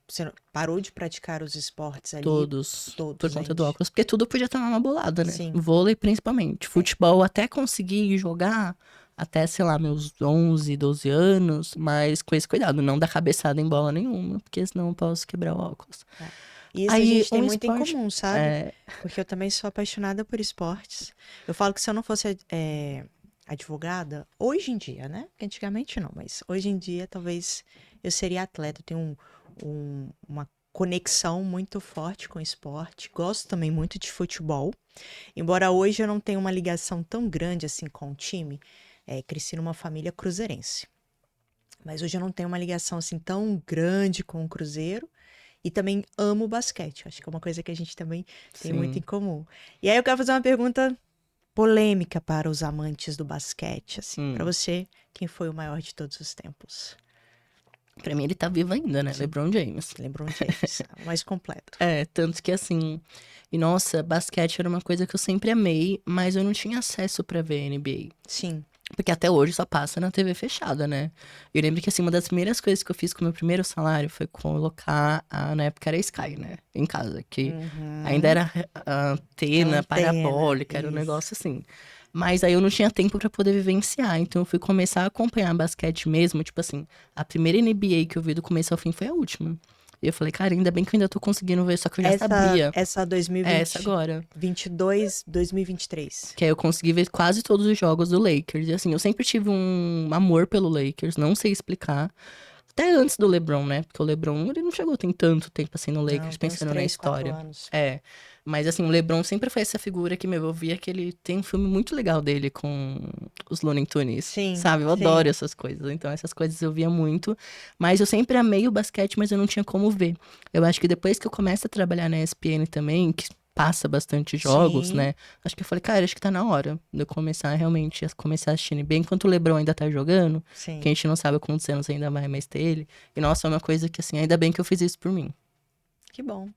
você parou de praticar os esportes ali, todos, por todos conta do eles. óculos, porque tudo podia tomar uma bolada, né? Sim, Vôlei principalmente. Futebol até consegui jogar até, sei lá, meus 11, 12 anos, mas com esse cuidado, não dar cabeçada em bola nenhuma, porque senão eu posso quebrar o óculos. é. Isso a Aí, gente tem um muito em esporte. comum, sabe? É, Porque eu também sou apaixonada por esportes. Eu falo que se eu não fosse advogada, hoje em dia, né? Porque antigamente não, mas hoje em dia talvez eu seria atleta. Eu tenho uma conexão muito forte com o esporte. Gosto também muito de futebol. Embora hoje eu não tenha uma ligação tão grande assim com o time, cresci numa família cruzeirense. Mas hoje eu não tenho uma ligação assim tão grande com o Cruzeiro. E também amo basquete. Acho que é uma coisa que a gente também tem muito em sim. comum. E aí eu quero fazer uma pergunta polêmica para os amantes do basquete, assim. Para Hum. você, quem foi o maior de todos os tempos? Pra mim ele tá vivo ainda, né? Sim, LeBron James. LeBron James, o mais completo. É, tanto que assim. E nossa, basquete era uma coisa que eu sempre amei, mas eu não tinha acesso pra ver NBA. Sim. Porque até hoje só passa na TV fechada, né? Eu lembro que, assim, uma das primeiras coisas que eu fiz com o meu primeiro salário foi colocar, na época era Sky, né? Em casa, que ainda Uhum. era a antena Antena, parabólica, era um isso. negócio assim. Mas aí eu não tinha tempo pra poder vivenciar, então eu fui começar a acompanhar basquete mesmo, tipo assim, a primeira NBA que eu vi do começo ao fim foi a última. E eu falei, cara, ainda bem que eu ainda tô conseguindo ver, só que eu já sabia. Essa É essa 2020, agora. 22, 2023. Que aí eu consegui ver quase todos os jogos do Lakers. E assim, eu sempre tive um amor pelo Lakers, não sei explicar. Até antes do LeBron, né? Porque o LeBron, ele não chegou tem tanto tempo assim no Não, Lakers, tem uns pensando na 3, 4 história. anos. É. Mas assim, o LeBron sempre foi essa figura que, meu, eu via que ele tem um filme muito legal dele com os Looney Tunes, Sim, sabe? Eu adoro sim. essas coisas. Então, essas coisas eu via muito. Mas eu sempre amei o basquete, mas eu não tinha como ver. Eu acho que depois que eu começo a trabalhar na ESPN também, que passa bastante jogos, Sim, né? Acho que eu falei, cara, acho que tá na hora de eu começar realmente a começar assistindo. Bem, enquanto o LeBron ainda tá jogando, que a sim. gente não sabe quantos anos ainda vai mais ter ele. E nossa, é uma coisa que assim, ainda bem que eu fiz isso por mim. Que bom.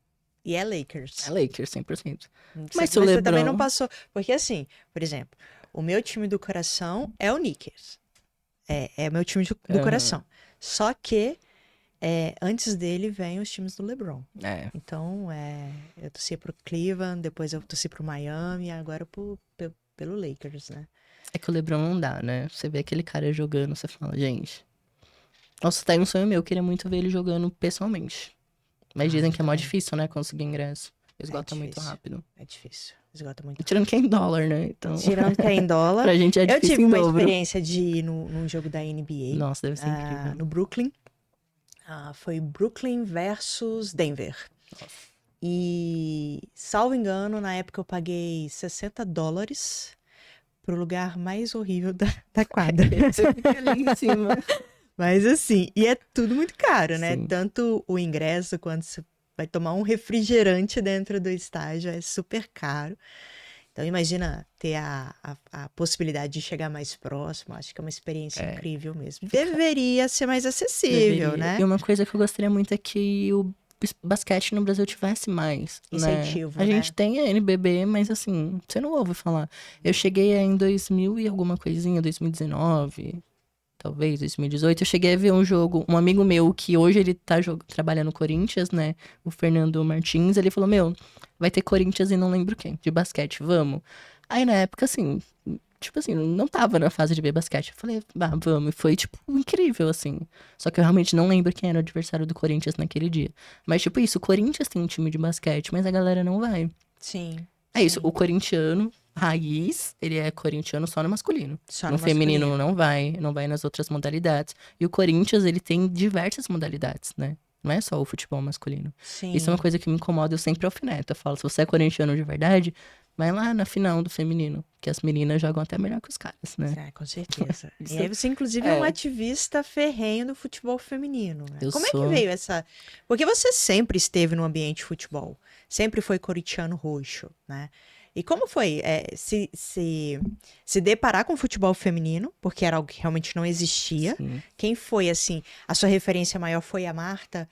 E é É Lakers. Lakers, 100%. Você- Mas se o Mas você também não LeBron. passou. Porque assim, por exemplo, o meu time do coração é o Knicks. É o meu time do Aham, coração. Só que antes dele vem os times do LeBron. é. Então, eu torci pro Cleveland, depois eu torci pro Miami, e agora pelo Lakers, né? É que o LeBron não dá, né? Você vê aquele cara jogando, você fala, gente. Nossa, tá aí um sonho meu, eu queria muito ver ele jogando pessoalmente. Mas Ah, dizem eu que é mó também. difícil, né? Conseguir ingresso. É Esgota muito difícil. rápido. É difícil. Esgota E muito tirando rápido. que é em dólar, né? Então, Tirando que é em dólar. pra gente é Eu difícil tive em uma dobro. experiência de ir num jogo da NBA, Nossa, deve ser incrível. no Brooklyn. Foi Brooklyn versus Denver. Nossa. E, salvo engano, na época eu paguei $60 pro lugar mais horrível da quadra. Você fica ali em cima. Mas assim, e é tudo muito caro, né? Sim. Tanto o ingresso quanto você vai tomar um refrigerante dentro do estádio é super caro. Então imagina ter a possibilidade de chegar mais próximo. Acho que é uma experiência É, incrível mesmo. fica. Deveria ser mais acessível, Deveria. E né? uma coisa que eu gostaria muito é que basquete no Brasil tivesse mais, né? Incentivo, A né? gente tem a NBB, mas assim, você não ouve falar. Eu cheguei em 2000 e alguma coisinha, 2019, talvez 2018. Eu cheguei a ver um jogo, um amigo meu que hoje ele tá trabalhando no Corinthians, né? O Fernando Martins, ele falou: Meu, vai ter Corinthians e não lembro quem, de basquete, vamos. Aí na época, assim, tipo assim, não tava na fase de ver basquete. Eu falei, vamos. E foi, tipo, incrível, assim. Só que eu realmente não lembro quem era o adversário do Corinthians naquele dia. Mas, tipo isso, o Corinthians tem um time de basquete, mas a galera não vai. Sim, É isso, sim. o corintiano, raiz, ele é corintiano só no masculino. Só No no feminino masculino. não vai nas outras modalidades. E o Corinthians, ele tem diversas modalidades, né? Não é só o futebol masculino. Isso é uma Sim. coisa que me incomoda, eu sempre alfineto. Eu falo, se você é corintiano de verdade, vai lá na final do feminino, que as meninas jogam até melhor que os caras, né? Com certeza. E Isso aí você, inclusive, é um é. ativista ferrenho do futebol feminino, né? Eu Como é que sou. veio essa... Porque você sempre esteve no ambiente de futebol. Sempre foi corintiano roxo, né? E como foi se deparar com o futebol feminino, porque era algo que realmente não existia? Sim. Quem foi, assim, a sua referência maior foi a Marta,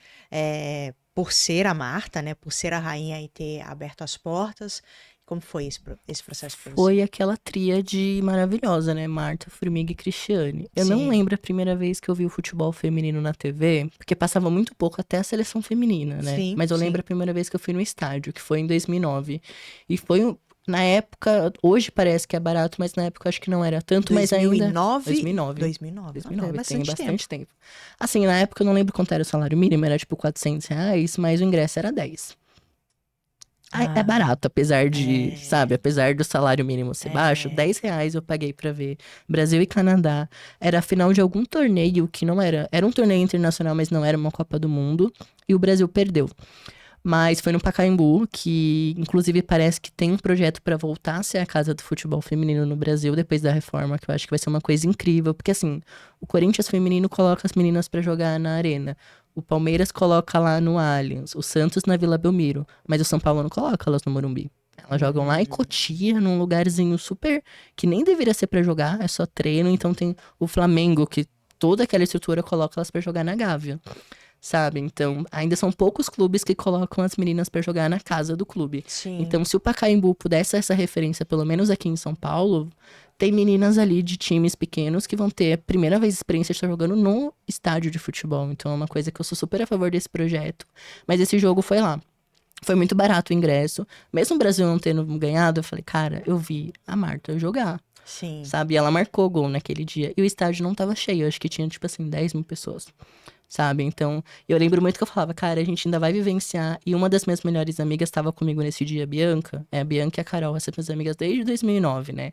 por ser a Marta, né? Por ser a rainha e ter aberto as portas. Como foi esse processo para você? Foi aquela tríade maravilhosa, né? Marta, Formiga e Cristiane. Eu não Sim, lembro a primeira vez que eu vi o futebol feminino na TV, porque passava muito pouco até a seleção feminina, né? sim, Mas eu lembro sim. a primeira vez que eu fui no estádio, que foi em 2009. E foi, na época, hoje parece que é barato, mas na época eu acho que não era tanto, mas ainda... 2009? 2009. 2009. Nossa, é 2009, tem bastante tempo. bastante tempo. Assim, na época eu não lembro quanto era o salário mínimo, era tipo R$ 400, mas o ingresso era 10. É Ah, barato, apesar de, é, sabe, apesar do salário mínimo ser baixo, é. R$ 10 eu paguei pra ver Brasil e Canadá. Era a final de algum torneio que não era. Era um torneio internacional, mas não era uma Copa do Mundo. E o Brasil perdeu. Mas foi no Pacaembu, que inclusive parece que tem um projeto pra voltar a ser a casa do futebol feminino no Brasil depois da reforma, que eu acho que vai ser uma coisa incrível. Porque assim, o Corinthians feminino coloca as meninas pra jogar na arena. O Palmeiras coloca lá no Allianz, o Santos na Vila Belmiro, mas o São Paulo não coloca elas no Morumbi. Elas jogam lá em Cotia, num lugarzinho super que nem deveria ser pra jogar, é só treino. Então tem o Flamengo, que toda aquela estrutura coloca elas pra jogar na Gávea, sabe? Então, ainda são poucos clubes que colocam as meninas pra jogar na casa do clube. Sim, Então, se o Pacaembu pudesse ser essa referência, pelo menos aqui em São Paulo, tem meninas ali de times pequenos que vão ter a primeira vez experiência de estar jogando no estádio de futebol. Então, é uma coisa que eu sou super a favor desse projeto. Mas esse jogo foi lá. Foi muito barato o ingresso. Mesmo o Brasil não tendo ganhado, eu falei, cara, eu vi a Marta jogar, sim. sabe? E ela marcou gol naquele dia. E o estádio não tava cheio, eu acho que tinha, tipo assim, 10 mil pessoas, sabe? Então, eu lembro muito que eu falava, cara, a gente ainda vai vivenciar. E uma das minhas melhores amigas estava comigo nesse dia, a Bianca. É, a Bianca e a Carol, essas minhas amigas desde 2009, né?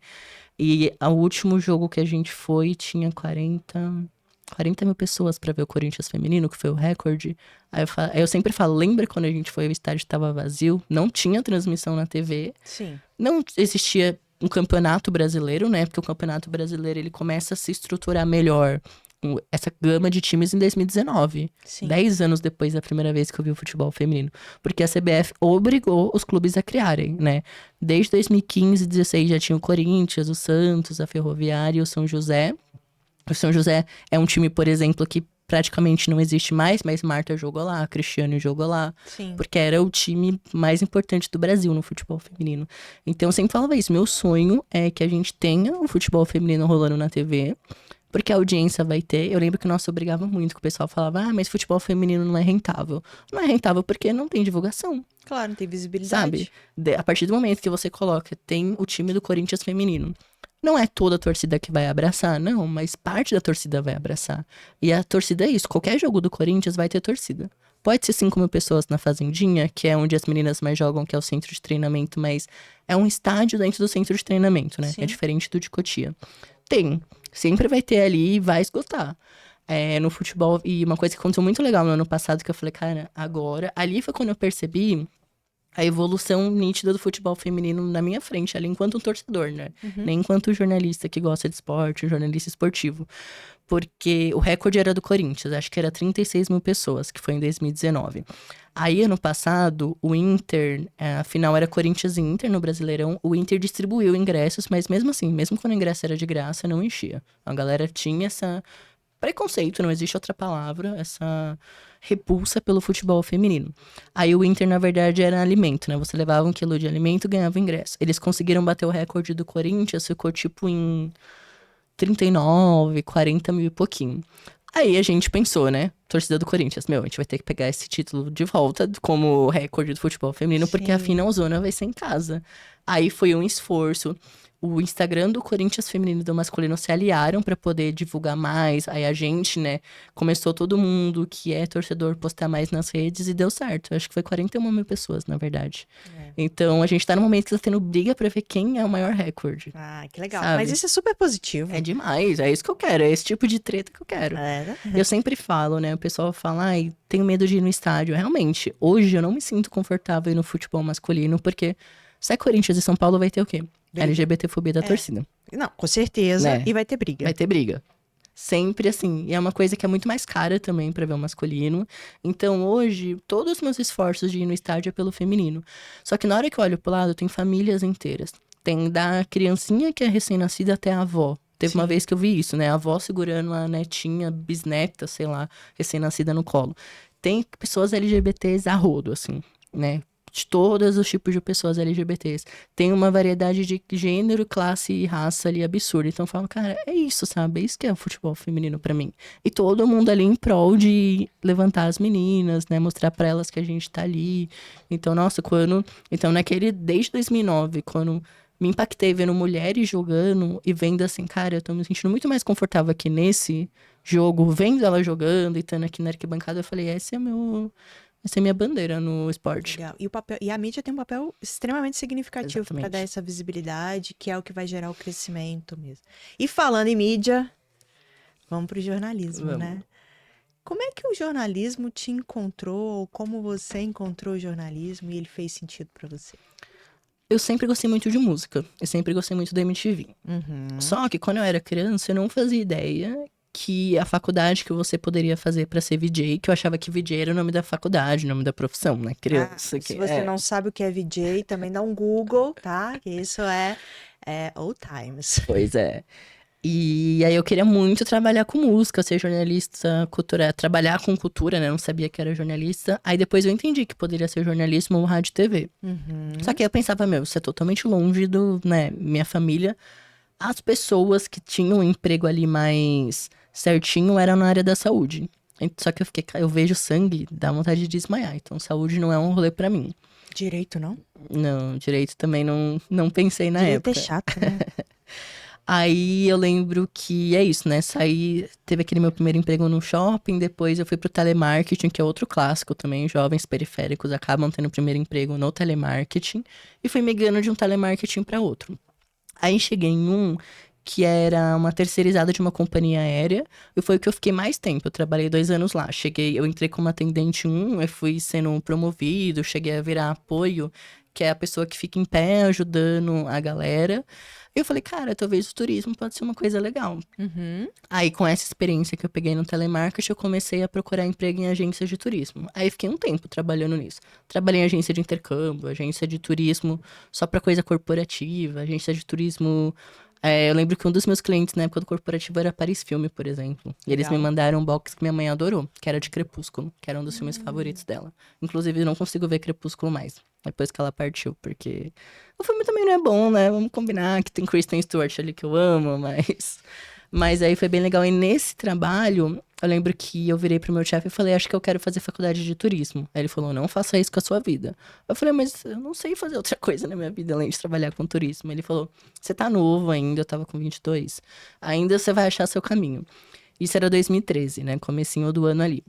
E o último jogo que a gente foi tinha 40 mil pessoas pra ver o Corinthians feminino, que foi o recorde. Aí eu sempre falo, lembra quando a gente foi, o estádio estava vazio, não tinha transmissão na TV, Sim, não existia um campeonato brasileiro, né? Porque o campeonato brasileiro ele começa a se estruturar melhor, com essa gama de times em 2019. sim. 10 anos depois da primeira vez que eu vi o futebol feminino. Porque a CBF obrigou os clubes a criarem, né? Desde 2015, 16 já tinha o Corinthians, o Santos, a Ferroviária e o São José. O São José é um time, por exemplo, que praticamente não existe mais, mas Marta jogou lá, Cristiano jogou lá, Sim. porque era o time mais importante do Brasil no futebol feminino. Então eu sempre falava isso, meu sonho é que a gente tenha o futebol feminino rolando na TV, porque a audiência vai ter. Eu lembro que nós obrigava muito, que o pessoal falava, mas futebol feminino não é rentável. Não é rentável porque não tem divulgação, Claro, não tem sabe? visibilidade. A partir do momento que você coloca, tem o time do Corinthians feminino. Não é toda a torcida que vai abraçar, não, mas parte da torcida vai abraçar. E a torcida é isso, qualquer jogo do Corinthians vai ter torcida. Pode ser 5 mil pessoas na Fazendinha, que é onde as meninas mais jogam, que é o centro de treinamento, mas é um estádio dentro do centro de treinamento, né? É Sim. diferente do de Cotia. Tem, sempre vai ter ali e vai esgotar. No futebol, e uma coisa que aconteceu muito legal no ano passado, que eu falei, cara, agora, ali foi quando eu percebi a evolução nítida do futebol feminino na minha frente, ali enquanto um torcedor, né? Nem enquanto jornalista que gosta de esporte, um jornalista esportivo. Porque o recorde era do Corinthians, acho que era 36 mil pessoas, que foi em 2019. Aí, ano passado, o Inter, a final era Corinthians e Inter no Brasileirão, o Inter distribuiu ingressos, mas mesmo assim, mesmo quando o ingresso era de graça, não enchia. A galera tinha essa preconceito, não existe outra palavra, repulsa pelo futebol feminino. Aí o Inter, na verdade, era alimento, né? Você levava 1 quilo de alimento e ganhava ingresso. Eles conseguiram bater o recorde do Corinthians, ficou tipo em 39, 40 mil e pouquinho. Aí a gente pensou, né? Torcida do Corinthians, a gente vai ter que pegar esse título de volta como recorde do futebol feminino, porque a Sim. finalzona vai ser em casa. Aí foi um esforço. O Instagram do Corinthians feminino e do masculino se aliaram pra poder divulgar mais. Aí a gente, né, começou todo mundo que é torcedor postar mais nas redes e deu certo. Acho que foi 41 mil pessoas, na verdade. Então a gente tá no momento que tá tendo briga pra ver quem é o maior recorde. Ah, que legal. Sabe? Mas isso é super positivo. É demais, é isso que eu quero, é esse tipo de treta que eu quero. É. Eu sempre falo, né? O pessoal fala, ai, tenho medo de ir no estádio. Realmente, hoje eu não me sinto confortável no futebol masculino, porque se é Corinthians e São Paulo, vai ter o quê? Briga. LGBT-fobia da torcida. Não, com certeza. Né? E vai ter briga. Vai ter briga. Sempre assim. E é uma coisa que é muito mais cara também pra ver o masculino. Então, hoje, todos os meus esforços de ir no estádio é pelo feminino. Só que na hora que eu olho pro lado, tem famílias inteiras. Tem da criancinha que é recém-nascida até a avó. Teve uma Sim. vez que eu vi isso, né? A avó segurando a netinha, bisneta, sei lá, recém-nascida no colo. Tem pessoas LGBTs a rodo, assim, né? De todos os tipos de pessoas LGBTs. Tem uma variedade de gênero, classe e raça ali absurda. Então eu falo, cara, é isso, sabe? É isso que é o futebol feminino pra mim. E todo mundo ali em prol de levantar as meninas, né? Mostrar pra elas que a gente tá ali. Então, nossa, Então, desde 2009, quando me impactei vendo mulheres jogando e vendo assim, cara, eu tô me sentindo muito mais confortável aqui nesse jogo, vendo ela jogando e estando aqui na arquibancada, eu falei, essa é minha bandeira no esporte. Legal. E a mídia tem um papel extremamente significativo para Exatamente. dar essa visibilidade, que é o que vai gerar o crescimento mesmo. E falando em mídia, vamos pro jornalismo, Vamos. né? Como é que o jornalismo te encontrou, ou como você encontrou o jornalismo e ele fez sentido para você? Eu sempre gostei muito de música. Eu sempre gostei muito da MTV. Só que quando eu era criança, eu não fazia ideia que a faculdade que você poderia fazer pra ser VJ, que eu achava que VJ era o nome da faculdade, o nome da profissão, né? Criança. Se você não sabe o que é VJ, também dá um Google, tá? Que isso é old times. Pois é. E aí eu queria muito trabalhar com música, ser jornalista, trabalhar com cultura, né? Eu não sabia que era jornalista. Aí depois eu entendi que poderia ser jornalismo ou rádio e TV. Só que aí eu pensava, isso é totalmente longe né, minha família. As pessoas que tinham um emprego ali mais certinho eram na área da saúde. Só que eu vejo sangue, dá vontade de desmaiar. Então saúde não é um rolê pra mim. Direito, não? Não, direito também não pensei na Direito época. é chato, né? Aí eu lembro que é isso, né? Teve aquele meu primeiro emprego no shopping, depois eu fui pro telemarketing, que é outro clássico também. Jovens periféricos acabam tendo o primeiro emprego no telemarketing. E fui migrando de um telemarketing para outro. Aí cheguei em um que era uma terceirizada de uma companhia aérea. E foi o que eu fiquei mais tempo. Eu trabalhei 2 anos lá. Eu entrei como atendente 1, eu fui sendo promovido, cheguei a virar apoio, que é a pessoa que fica em pé ajudando a galera. E eu falei, cara, talvez o turismo pode ser uma coisa legal. Aí, com essa experiência que eu peguei no telemarketing, eu comecei a procurar emprego em agências de turismo. Aí, fiquei um tempo trabalhando nisso. Trabalhei em agência de intercâmbio, agência de turismo só pra coisa corporativa, agência de turismo... eu lembro que um dos meus clientes na época do corporativo era Paris Filme, por exemplo. E eles me Legal. mandaram um box que minha mãe adorou, que era de Crepúsculo, que era um dos filmes favoritos dela. Inclusive, eu não consigo ver Crepúsculo mais, depois que ela partiu, porque o filme também não é bom, né? Vamos combinar que tem Kristen Stewart ali que eu amo, mas aí foi bem legal. E nesse trabalho, eu lembro que eu virei pro meu chefe e falei, acho que eu quero fazer faculdade de turismo. Aí ele falou, não faça isso com a sua vida. Eu falei, mas eu não sei fazer outra coisa na minha vida além de trabalhar com turismo. Ele falou, você tá novo ainda, eu tava com 22. Ainda você vai achar seu caminho. Isso era 2013, né? Comecinho do ano ali.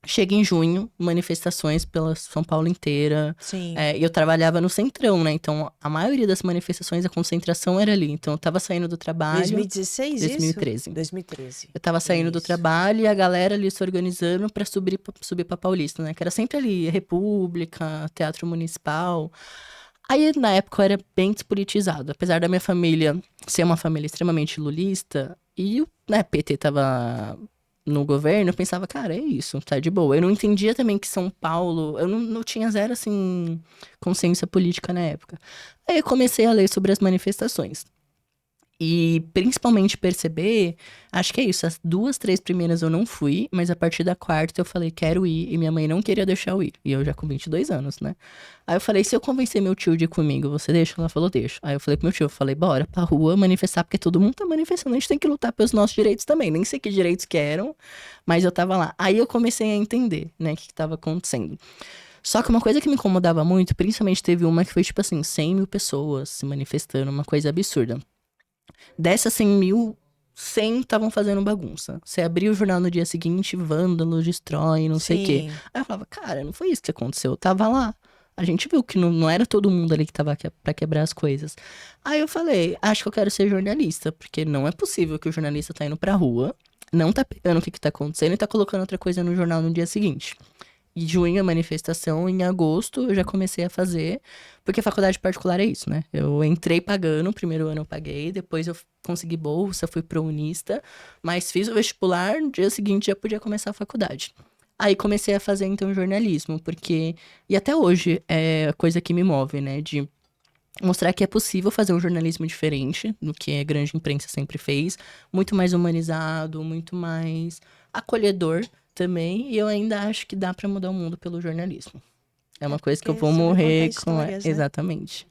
Chega em junho, manifestações pela São Paulo inteira. Sim. E eu trabalhava no Centrão, né? Então, a maioria das manifestações, a concentração era ali. Então, eu tava saindo do trabalho... 2016, 2013. isso? 2013. Eu tava saindo do Isso. trabalho e a galera ali se organizando pra subir pra Paulista, né? Que era sempre ali, República, Teatro Municipal. Aí, na época, eu era bem despolitizado. Apesar da minha família ser uma família extremamente lulista, e o PT tava no governo, eu pensava, cara, é isso, tá de boa. Eu não entendia também que São Paulo... Eu não tinha zero, assim, consciência política na época. Aí eu comecei a ler sobre as manifestações. E principalmente perceber, acho que é isso, as 2, 3 primeiras eu não fui, mas a partir da quarta eu falei, quero ir, e minha mãe não queria deixar eu ir. E eu já com 22 anos, né? Aí eu falei, se eu convencer meu tio de ir comigo, você deixa? Ela falou, deixa. Aí eu falei pro meu tio, eu falei, bora pra rua manifestar, porque todo mundo tá manifestando, a gente tem que lutar pelos nossos direitos também. Nem sei que direitos que eram, mas eu tava lá. Aí eu comecei a entender, né, o que tava acontecendo. Só que uma coisa que me incomodava muito, principalmente teve uma que foi tipo assim, 100 mil pessoas se manifestando, uma coisa absurda. Dessas 100 mil, 100 estavam fazendo bagunça. Você abriu o jornal no dia seguinte, vândalos, destrói, não sei o quê. Sim. Aí eu falava, cara, não foi isso que aconteceu. Eu tava lá. A gente viu que não era todo mundo ali que tava pra quebrar as coisas. Aí eu falei, acho que eu quero ser jornalista, porque não é possível que o jornalista tá indo pra rua, não tá pegando o que tá acontecendo e tá colocando outra coisa no jornal no dia seguinte. Em junho a manifestação, em agosto eu já comecei a fazer, porque faculdade particular é isso, né? Eu entrei pagando, o primeiro ano eu paguei, depois eu consegui bolsa, fui prounista, mas fiz o vestibular, no dia seguinte já podia começar a faculdade. Aí comecei a fazer então jornalismo, porque. E até hoje é a coisa que me move, né? De mostrar que é possível fazer um jornalismo diferente do que a grande imprensa sempre fez, muito mais humanizado, muito mais acolhedor também, e eu ainda acho que dá pra mudar o mundo pelo jornalismo. É uma coisa que eu Porque vou saber contar morrer com. histórias, né? Exatamente.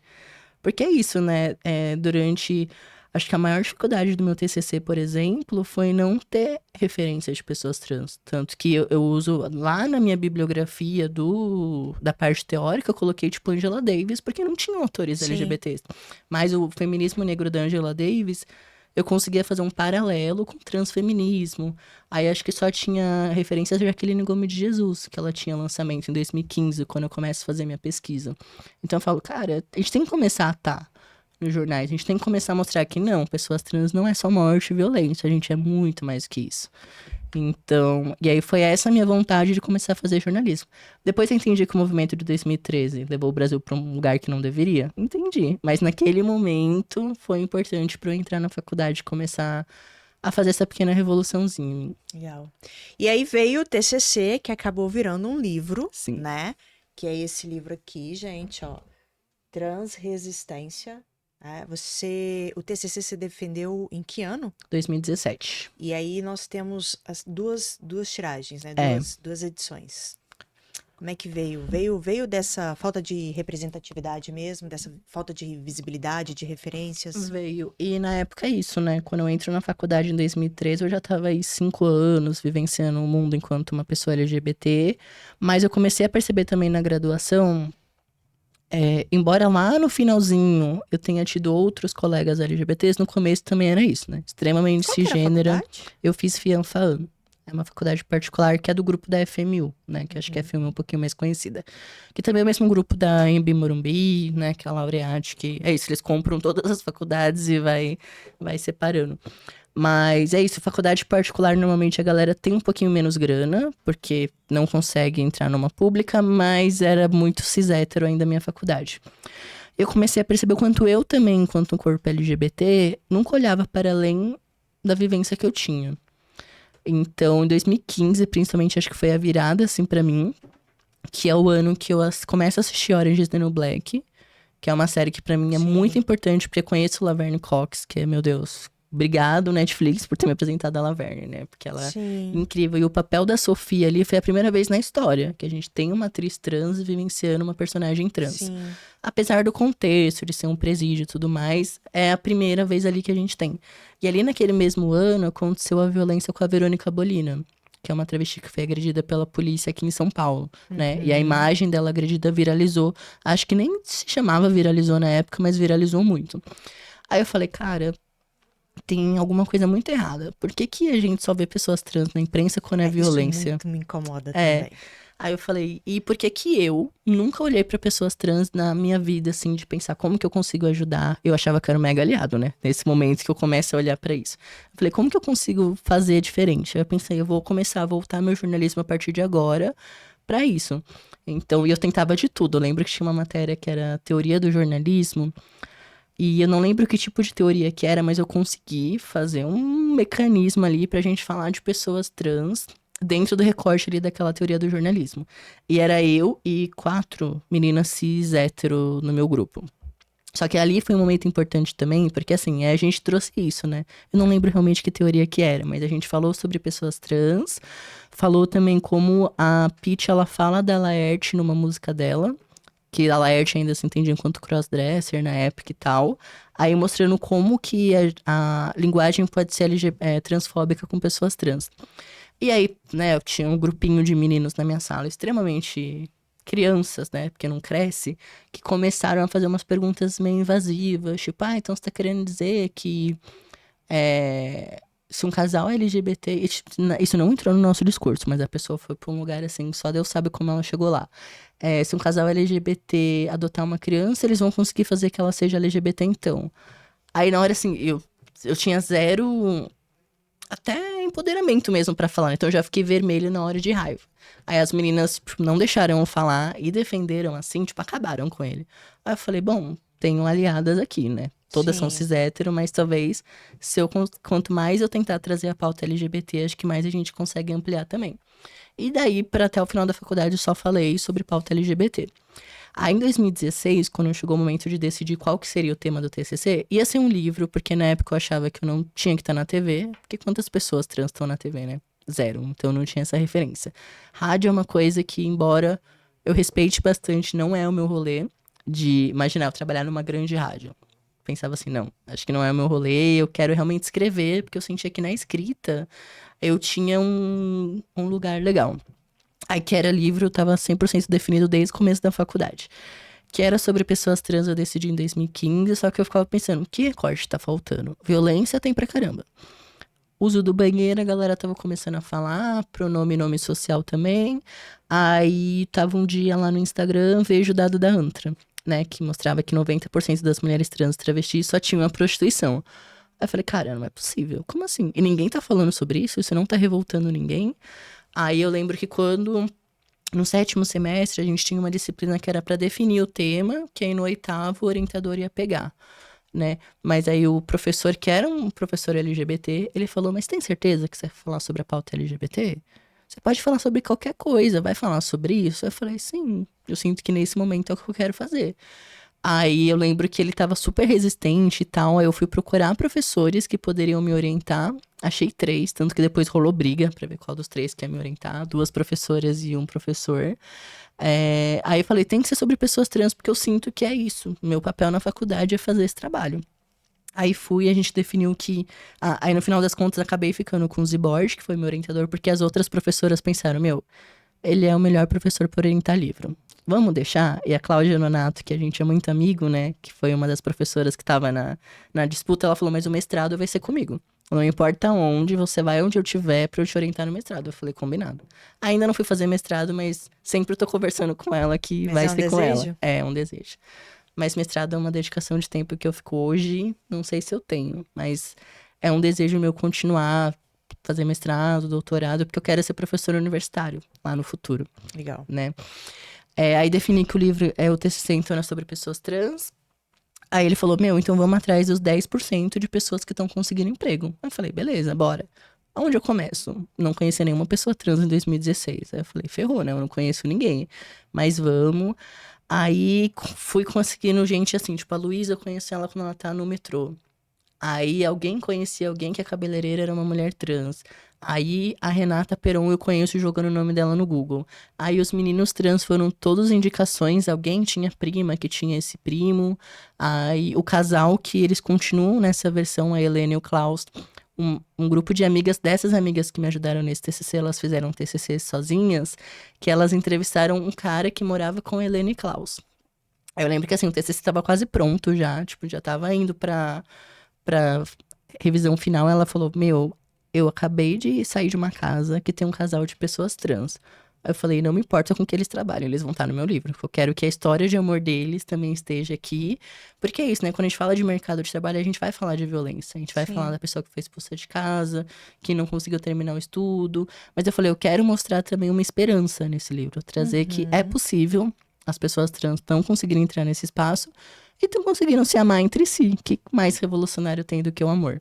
Porque é isso, né? Durante. Acho que a maior dificuldade do meu TCC, por exemplo, foi não ter referência de pessoas trans. Tanto que eu uso lá na minha bibliografia da parte teórica, eu coloquei tipo Angela Davis, porque não tinham autores Sim. LGBTs. Mas o feminismo negro da Angela Davis, eu conseguia fazer um paralelo com transfeminismo. Aí acho que só tinha referências de Jaqueline Gomes de Jesus, que ela tinha lançamento em 2015, quando eu começo a fazer minha pesquisa. Então eu falo, cara, a gente tem que começar a estar nos jornais. A gente tem que começar a mostrar que não, pessoas trans não é só morte e violência, a gente é muito mais que isso. Então, e aí foi essa a minha vontade de começar a fazer jornalismo. Depois eu entendi que o movimento de 2013 levou o Brasil para um lugar que não deveria. Entendi. Mas naquele momento foi importante para eu entrar na faculdade e começar a fazer essa pequena revoluçãozinha. Legal. E aí veio o TCC, que acabou virando um livro, Sim. né? Que é esse livro aqui, gente, ó. Transresistência. O TCC se defendeu em que ano? 2017. E aí nós temos as duas tiragens, né? É. Duas edições. Como é que veio? Veio dessa falta de representatividade mesmo, dessa falta de visibilidade, de referências? Veio. E na época é isso, né? Quando eu entro na faculdade em 2013, eu já tava aí 5 anos vivenciando o mundo enquanto uma pessoa LGBT. Mas eu comecei a perceber também na graduação, embora lá no finalzinho eu tenha tido outros colegas LGBTs, no começo também era isso, né? Extremamente Qual que era a cisgênera. faculdade? Eu fiz FIANFAAM. É uma faculdade particular que é do grupo da FMU, né? Que acho que a FMU é um pouquinho mais conhecida. Que também é o mesmo grupo da Embi Morumbi, né? Que é a Laureate, que é isso, eles compram todas as faculdades e vai separando. Mas é isso, faculdade particular, normalmente a galera tem um pouquinho menos grana, porque não consegue entrar numa pública, mas era muito cis-hétero ainda a minha faculdade. Eu comecei a perceber o quanto eu também, enquanto um corpo LGBT, nunca olhava para além da vivência que eu tinha. Então, em 2015, principalmente, acho que foi a virada, assim, pra mim. Que é o ano que eu começo a assistir Orange is the New Black. Que é uma série que pra mim é Sim. muito importante, porque eu conheço Laverne Cox, que é, meu Deus... Obrigado, Netflix, por ter me apresentado a Laverne, né? Porque ela Sim. é incrível. E o papel da Sofia ali foi a primeira vez na história que a gente tem uma atriz trans vivenciando uma personagem trans. Sim. Apesar do contexto de ser um presídio e tudo mais, é a primeira vez ali que a gente tem. E ali naquele mesmo ano aconteceu a violência com a Verônica Bolina, que é uma travesti que foi agredida pela polícia aqui em São Paulo, né? E a imagem dela agredida viralizou. Acho que nem se chamava viralizou na época, mas viralizou muito. Aí eu falei, cara, tem alguma coisa muito errada. Por que que a gente só vê pessoas trans na imprensa quando é violência? Isso muito me incomoda também. Aí eu falei, e por que que eu nunca olhei pra pessoas trans na minha vida, assim, de pensar como que eu consigo ajudar? Eu achava que era um mega aliado, né? Nesse momento que eu começo a olhar pra isso. Eu falei, como que eu consigo fazer diferente? Aí eu pensei, eu vou começar a voltar meu jornalismo a partir de agora pra isso. Então, e eu tentava de tudo. Eu lembro que tinha uma matéria que era teoria do jornalismo. E eu não lembro que tipo de teoria que era, mas eu consegui fazer um mecanismo ali pra gente falar de pessoas trans dentro do recorte ali daquela teoria do jornalismo. E era eu e 4 meninas cis hétero no meu grupo. Só que ali foi um momento importante também, porque assim, a gente trouxe isso, né? Eu não lembro realmente que teoria que era, mas a gente falou sobre pessoas trans, falou também como a Pitty, ela fala da Laerte numa música dela, que a Laerte ainda se entendia enquanto crossdresser na época e tal. Aí mostrando como que a linguagem pode ser transfóbica com pessoas trans. E aí, né, eu tinha um grupinho de meninos na minha sala, extremamente crianças, né, porque não cresce, que começaram a fazer umas perguntas meio invasivas, tipo, então você tá querendo dizer que se um casal LGBT... Isso não entrou no nosso discurso, mas a pessoa foi pra um lugar assim, só Deus sabe como ela chegou lá. Se um casal LGBT adotar uma criança, eles vão conseguir fazer que ela seja LGBT então. Aí na hora assim, eu tinha zero... Até empoderamento mesmo pra falar, então eu já fiquei vermelho na hora de raiva. Aí as meninas tipo, não deixaram eu falar e defenderam assim, tipo, acabaram com ele. Aí eu falei, bom, tenho aliadas aqui, né? Todas são cis hétero, mas talvez quanto mais eu tentar trazer a pauta LGBT, acho que mais a gente consegue ampliar também. E daí, para até o final da faculdade, eu só falei sobre pauta LGBT. Aí, em 2016, quando chegou o momento de decidir qual que seria o tema do TCC, ia ser um livro, porque na época eu achava que eu não tinha que estar na TV, porque quantas pessoas trans estão na TV, né? Zero, então eu não tinha essa referência. Rádio é uma coisa que, embora eu respeite bastante, não é o meu rolê de... Imaginar, eu trabalhar numa grande rádio. Pensava assim, não, acho que não é o meu rolê, eu quero realmente escrever, porque eu sentia que na escrita eu tinha um lugar legal. Aí que era livro, tava 100% definido desde o começo da faculdade. Que era sobre pessoas trans, eu decidi em 2015, só que eu ficava pensando, que recorte tá faltando? Violência tem pra caramba. Uso do banheiro, a galera tava começando a falar, pronome e nome social também. Aí tava um dia lá no Instagram, vejo o dado da ANTRA, né? Que mostrava que 90% das mulheres trans travestis só tinham a prostituição. Aí eu falei, cara, não é possível. Como assim? E ninguém tá falando sobre isso? Isso não tá revoltando ninguém? Aí eu lembro que quando, no 7º semestre, a gente tinha uma disciplina que era para definir o tema, que aí no 8º o orientador ia pegar, né? Mas aí o professor, que era um professor LGBT, ele falou, mas tem certeza que você vai falar sobre a pauta LGBT? Você pode falar sobre qualquer coisa, vai falar sobre isso? Eu falei, sim, eu sinto que nesse momento é o que eu quero fazer. Aí eu lembro que ele tava super resistente e tal. Aí eu fui procurar professores que poderiam me orientar. Achei 3, tanto que depois rolou briga pra ver qual dos 3 quer me orientar. 2 professoras e um professor. Aí eu falei, tem que ser sobre pessoas trans, porque eu sinto que é isso. Meu papel na faculdade é fazer esse trabalho. Aí fui e a gente definiu que... aí no final das contas acabei ficando com o Ziborg, que foi meu orientador, porque as outras professoras pensaram, ele é o melhor professor por orientar livro. Vamos deixar? E a Cláudia Nonato, que a gente é muito amigo, né? Que foi uma das professoras que estava na disputa, ela falou, mas o mestrado vai ser comigo. Não importa onde, você vai onde eu tiver pra eu te orientar no mestrado. Eu falei, combinado. Ainda não fui fazer mestrado, mas sempre tô conversando com ela que Mas vai é um ser com desejo? ela. É um desejo. Mas mestrado é uma dedicação de tempo que eu fico hoje, não sei se eu tenho, mas é um desejo meu continuar fazer mestrado, doutorado, porque eu quero ser professor universitário lá no futuro. Legal. Né? Aí defini que o livro o TCC, então, era sobre pessoas trans. Aí ele falou, então vamos atrás dos 10% de pessoas que estão conseguindo emprego. Aí eu falei, beleza, bora. Onde eu começo? Não conhecia nenhuma pessoa trans em 2016. Aí eu falei, ferrou, né? Eu não conheço ninguém. Mas vamos. Aí fui conseguindo gente assim, tipo, a Luísa, eu conheci ela quando ela tá no metrô. Aí alguém conhecia alguém que a cabeleireira era uma mulher trans. Aí a Renata Peron eu conheço jogando o nome dela no Google. Aí os meninos trans foram todas indicações. Alguém tinha prima que tinha esse primo. Aí o casal que eles continuam nessa versão, a Helena e o Klaus. Um grupo de amigas, dessas amigas que me ajudaram nesse TCC, elas fizeram um TCC sozinhas, que elas entrevistaram um cara que morava com a Helena e Klaus. Eu lembro que assim, o TCC estava quase pronto já, tipo, já tava indo pra revisão final. Ela falou, eu acabei de sair de uma casa que tem um casal de pessoas trans. Aí eu falei, não me importa com que eles trabalham, eles vão estar no meu livro. Eu quero que a história de amor deles também esteja aqui. Porque é isso, né? Quando a gente fala de mercado de trabalho, a gente vai falar de violência. A gente vai falar da pessoa que foi expulsa de casa, que não conseguiu terminar o estudo. Mas eu falei, eu quero mostrar também uma esperança nesse livro. Trazer que é possível, as pessoas trans estão conseguindo entrar nesse espaço e estão conseguindo se amar entre si. Que mais revolucionário tem do que o amor?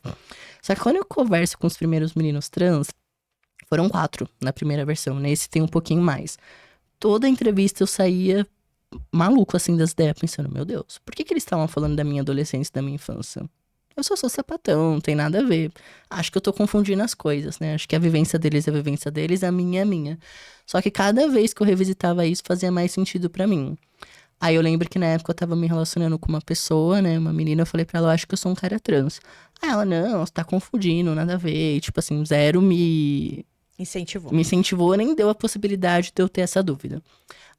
Só que quando eu converso com os primeiros meninos trans, foram 4 na primeira versão, nesse tem um pouquinho mais. Toda entrevista eu saía maluco, assim, das ideias, pensando, meu Deus, por que que eles estavam falando da minha adolescência, da minha infância? Eu só sou sapatão, não tem nada a ver. Acho que eu tô confundindo as coisas, né? Acho que a vivência deles é a vivência deles, a minha é a minha. Só que cada vez que eu revisitava isso, fazia mais sentido pra mim. Aí eu lembro que na época eu tava me relacionando com uma pessoa, né? Uma menina, eu falei pra ela, eu acho que eu sou um cara trans. Aí ela, não, você tá confundindo, nada a ver. E, tipo assim, zero Incentivou. me incentivou, nem deu a possibilidade de eu ter essa dúvida.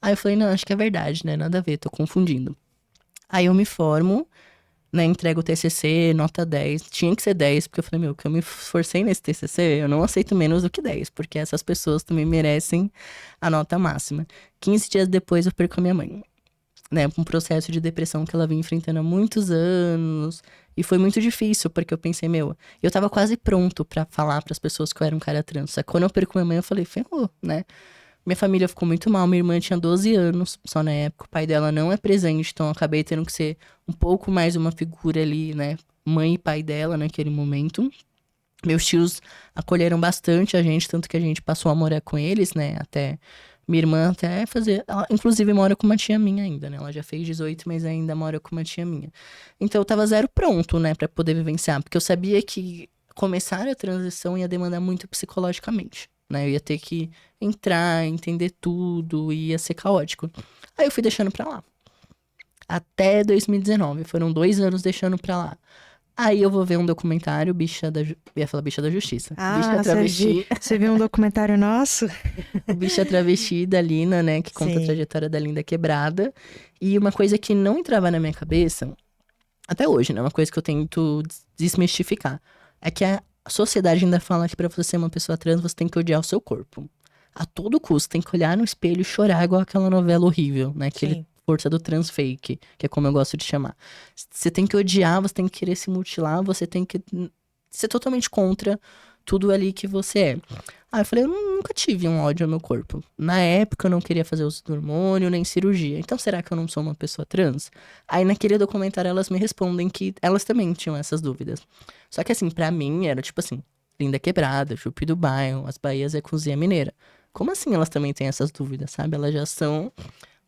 Aí eu falei, não, acho que é verdade, né? Nada a ver, tô confundindo. Aí eu me formo, né? Entrego o TCC, nota 10. Tinha que ser 10, porque eu falei, meu, que eu me esforcei nesse TCC, eu não aceito menos do que 10, porque essas pessoas também merecem a nota máxima. 15 dias depois eu perco a minha mãe, né? Um processo de depressão que ela vinha enfrentando há muitos anos. E foi muito difícil, porque eu pensei, meu, eu tava quase pronto pra falar pras pessoas que eu era um cara trans. Só que quando eu perco minha mãe, eu falei, ferrou, né? Minha família ficou muito mal, minha irmã tinha 12 anos só na época, o pai dela não é presente, então eu acabei tendo que ser um pouco mais uma figura ali, né? Mãe e pai dela naquele momento. Meus tios acolheram bastante a gente, tanto que a gente passou a morar com eles, né? Até minha irmã até fazer. Ela, inclusive, mora com uma tia minha ainda, né? Ela já fez 18, mas ainda mora com uma tia minha. Então eu tava zero pronto, né, pra poder vivenciar, porque eu sabia que começar a transição ia demandar muito psicologicamente, né? Eu ia ter que entrar, entender tudo, ia ser caótico. Aí eu fui deixando pra lá. Até 2019, foram 2 anos deixando pra lá. Aí eu vou ver um documentário, Eu ia falar Bicha da Justiça. Bicha Travesti. Você viu um documentário nosso? Bicha Travesti da Lina, né? Que conta a Sim. trajetória da Linda Quebrada. E uma coisa que não entrava na minha cabeça, até hoje, né? Uma coisa que eu tento desmistificar. É que a sociedade ainda fala que pra você ser uma pessoa trans, você tem que odiar o seu corpo. A todo custo, tem que olhar no espelho e chorar igual aquela novela horrível, né? Aquele Sim. Força do Trans Fake, que é como eu gosto de chamar. Você tem que odiar, você tem que querer se mutilar, você tem que ser totalmente contra tudo ali que você é. Aí eu falei, eu nunca tive um ódio ao meu corpo. Na época eu não queria fazer uso do hormônio, nem cirurgia. Então será que eu não sou uma pessoa trans? Aí naquele documentário elas me respondem que elas também tinham essas dúvidas. Só que assim, pra mim era tipo assim, Linda Quebrada, Chupi do Bairro, As Bahias e a Cozinha Mineira. Como assim elas também têm essas dúvidas, sabe? Elas já são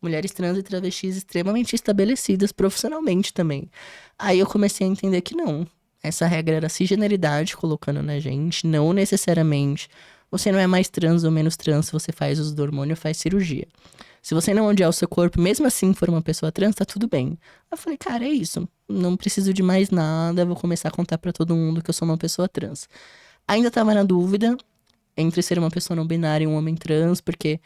mulheres trans e travestis extremamente estabelecidas profissionalmente também. Aí eu comecei a entender que não. Essa regra era cisgeneridade colocando na gente, não necessariamente. Você não é mais trans ou menos trans se você faz uso do hormônio ou faz cirurgia. Se você não odiar o seu corpo, mesmo assim for uma pessoa trans, tá tudo bem. Eu falei, cara, é isso. Não preciso de mais nada, vou começar a contar pra todo mundo que eu sou uma pessoa trans. Ainda tava na dúvida entre ser uma pessoa não binária e um homem trans, porque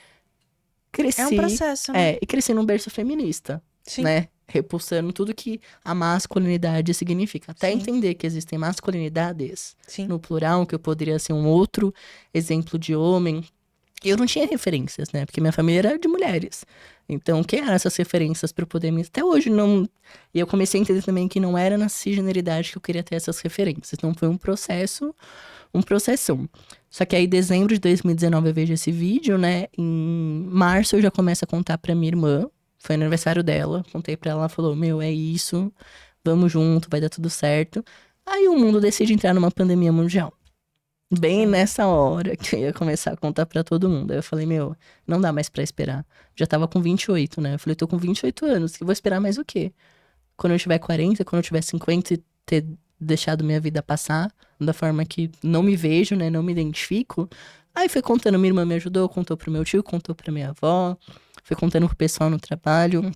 cresci. É um processo, né? E cresci num berço feminista, Sim. né? Repulsando tudo que a masculinidade significa. Até Sim. entender que existem masculinidades, Sim. no plural, que eu poderia ser um outro exemplo de homem. Eu não tinha referências, né? Porque minha família era de mulheres. Então, quem eram essas referências para eu poder me... Até hoje não... E eu comecei a entender também que não era na cisgeneridade que eu queria ter essas referências. Então, foi um processo, um processão. Só que aí, em dezembro de 2019, eu vejo esse vídeo, né? Em março, eu já começo a contar pra minha irmã. Foi aniversário dela. Contei pra ela, ela falou, meu, é isso. Vamos junto, vai dar tudo certo. Aí o mundo decide entrar numa pandemia mundial. Bem Sim. nessa hora que eu ia começar a contar pra todo mundo. Aí eu falei, meu, não dá mais pra esperar. Já tava com 28, né? Eu falei, tô com 28 anos, que vou esperar mais o quê? Quando eu tiver 40, quando eu tiver 50 e ter deixado minha vida passar da forma que não me vejo, né? Não me identifico. Aí foi contando, minha irmã me ajudou, contou pro meu tio, contou pra minha avó. Foi contando pro pessoal no trabalho.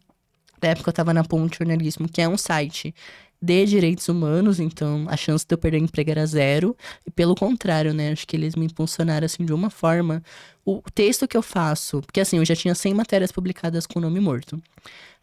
Na época eu tava na Ponte Jornalismo, que é um site de direitos humanos, então a chance de eu perder emprego era zero. E pelo contrário, né? Acho que eles me impulsionaram, assim, de uma forma. O texto que eu faço... Porque, assim, eu já tinha 100 matérias publicadas com o nome morto.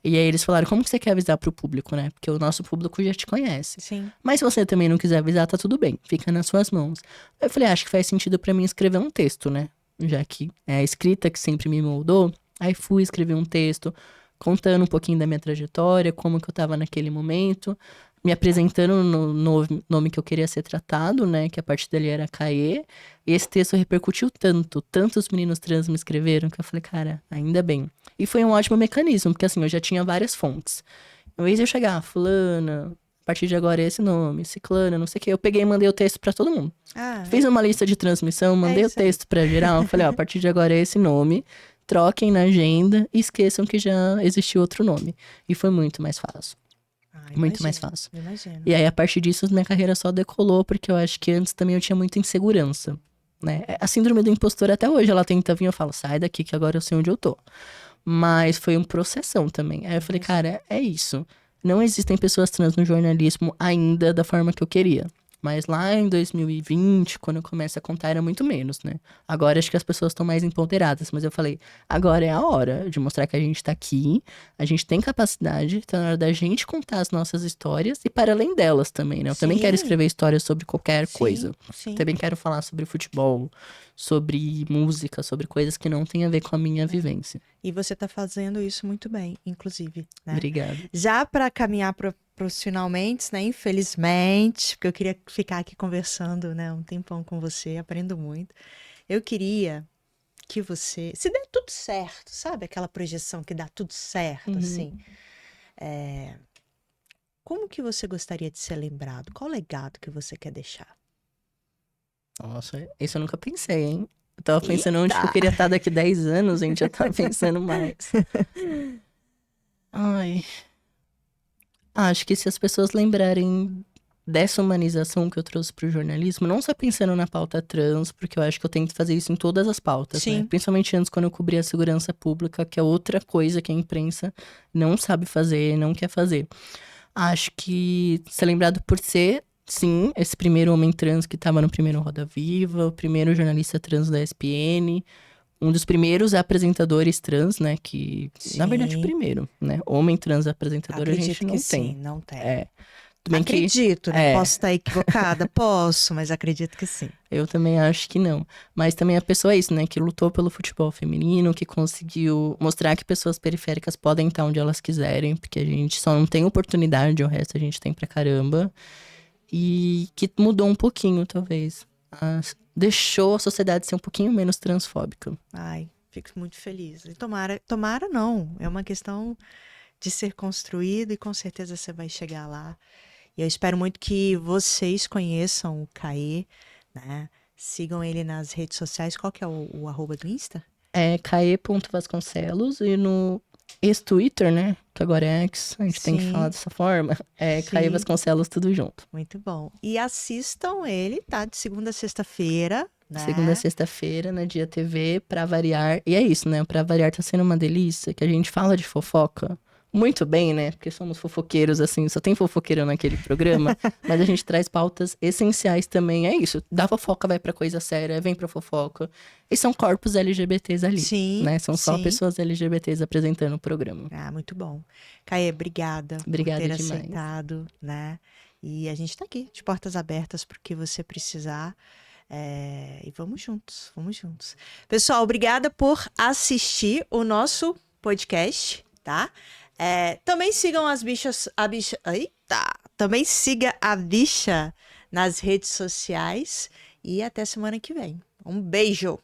E aí eles falaram, como que você quer avisar pro público, né? Porque o nosso público já te conhece. Sim. Mas se você também não quiser avisar, tá tudo bem. Fica nas suas mãos. Aí eu falei, acho que faz sentido pra mim escrever um texto, né? Já que é a escrita que sempre me moldou. Aí fui escrever um texto contando um pouquinho da minha trajetória, como que eu tava naquele momento, me apresentando no nome que eu queria ser tratado, né, que a partir dali era Caê, e esse texto repercutiu tantos meninos trans me escreveram, que eu falei, cara, ainda bem. E foi um ótimo mecanismo, porque assim, eu já tinha várias fontes. Em vez de eu chegar, fulana, a partir de agora é esse nome, ciclana, não sei o quê, eu peguei e mandei o texto pra todo mundo. Ah, Fiz uma lista de transmissão, mandei o isso aí. texto pra geral, falei, ó, a partir de agora é esse nome, troquem na agenda e esqueçam que já existiu outro nome. E foi muito mais fácil. Muito mais fácil. Imagino. E aí, a partir disso, minha carreira só decolou, porque eu acho que antes também eu tinha muita insegurança, né? A síndrome do impostor até hoje, ela tenta vir, eu falo, sai daqui que agora eu sei onde eu tô. Mas foi um processão também. Aí eu falei, cara, é isso. Não existem pessoas trans no jornalismo ainda da forma que eu queria. Mas lá em 2020, quando eu começo a contar, era muito menos, né? Agora acho que as pessoas estão mais empoderadas. Mas eu falei, agora é a hora de mostrar que a gente tá aqui, a gente tem capacidade, tá na hora da gente contar as nossas histórias e para além delas também, né? Eu também quero escrever histórias sobre qualquer coisa. Sim. Também quero falar sobre futebol, sobre música, sobre coisas que não têm a ver com a minha vivência. E você tá fazendo isso muito bem, inclusive, né? Obrigada. Já para caminhar profissionalmente, né? Infelizmente, porque eu queria ficar aqui conversando, né? Um tempão com você, aprendo muito. Eu queria que você, se der tudo certo, sabe? Aquela projeção que dá tudo certo, assim. Como que você gostaria de ser lembrado? Qual legado que você quer deixar? Nossa, isso eu nunca pensei, hein? Eu tava pensando onde que eu queria estar daqui 10 anos, a gente já tava pensando mais. Ai. Acho que se as pessoas lembrarem dessa humanização que eu trouxe pro jornalismo, não só pensando na pauta trans, porque eu acho que eu tento fazer isso em todas as pautas, Sim. né? Principalmente antes, quando eu cobria a segurança pública, que é outra coisa que a imprensa não sabe fazer, não quer fazer. Acho que ser lembrado por ser, sim, esse primeiro homem trans que estava no primeiro Roda Viva, o primeiro jornalista trans da ESPN, um dos primeiros apresentadores trans, né, que, na verdade, o primeiro, né, homem trans apresentador, Acredito a gente não que tem. sim, não tem. Tudo bem Acredito, né? Posso estar equivocada, posso, mas acredito que sim. Eu também acho que não. Mas também a pessoa é isso, né? Que lutou pelo futebol feminino, que conseguiu mostrar que pessoas periféricas podem estar onde elas quiserem, porque a gente só não tem oportunidade, o resto a gente tem pra caramba. E que mudou um pouquinho, talvez. Deixou a sociedade ser um pouquinho menos transfóbica. Ai, fico muito feliz. E tomara não. É uma questão de ser construído e com certeza você vai chegar lá. E eu espero muito que vocês conheçam o Caê, né? Sigam ele nas redes sociais. Qual que é o arroba do Insta? É caê.vasconcelos e no ex-Twitter, né? Que agora é X, a gente tem que falar dessa forma. É Caê Vasconcelos, tudo junto. Muito bom. E assistam ele, tá? De segunda a sexta-feira, né? Segunda a sexta-feira, na Dia TV, pra variar. E é isso, né? Pra variar tá sendo uma delícia, que a gente fala de fofoca muito bem, né? Porque somos fofoqueiros, assim, só tem fofoqueiro naquele programa. Mas a gente traz pautas essenciais também, é isso. Da fofoca vai pra coisa séria, vem pra fofoca. E são corpos LGBTs ali, né? São só pessoas LGBTs apresentando o programa. Ah, muito bom. Caê, obrigada por ter aceitado, né? E a gente tá aqui, de portas abertas, pro que você precisar. E vamos juntos, vamos juntos. Pessoal, obrigada por assistir o nosso podcast, tá? Também sigam as bichas. Também siga a bicha nas redes sociais. E até semana que vem. Um beijo!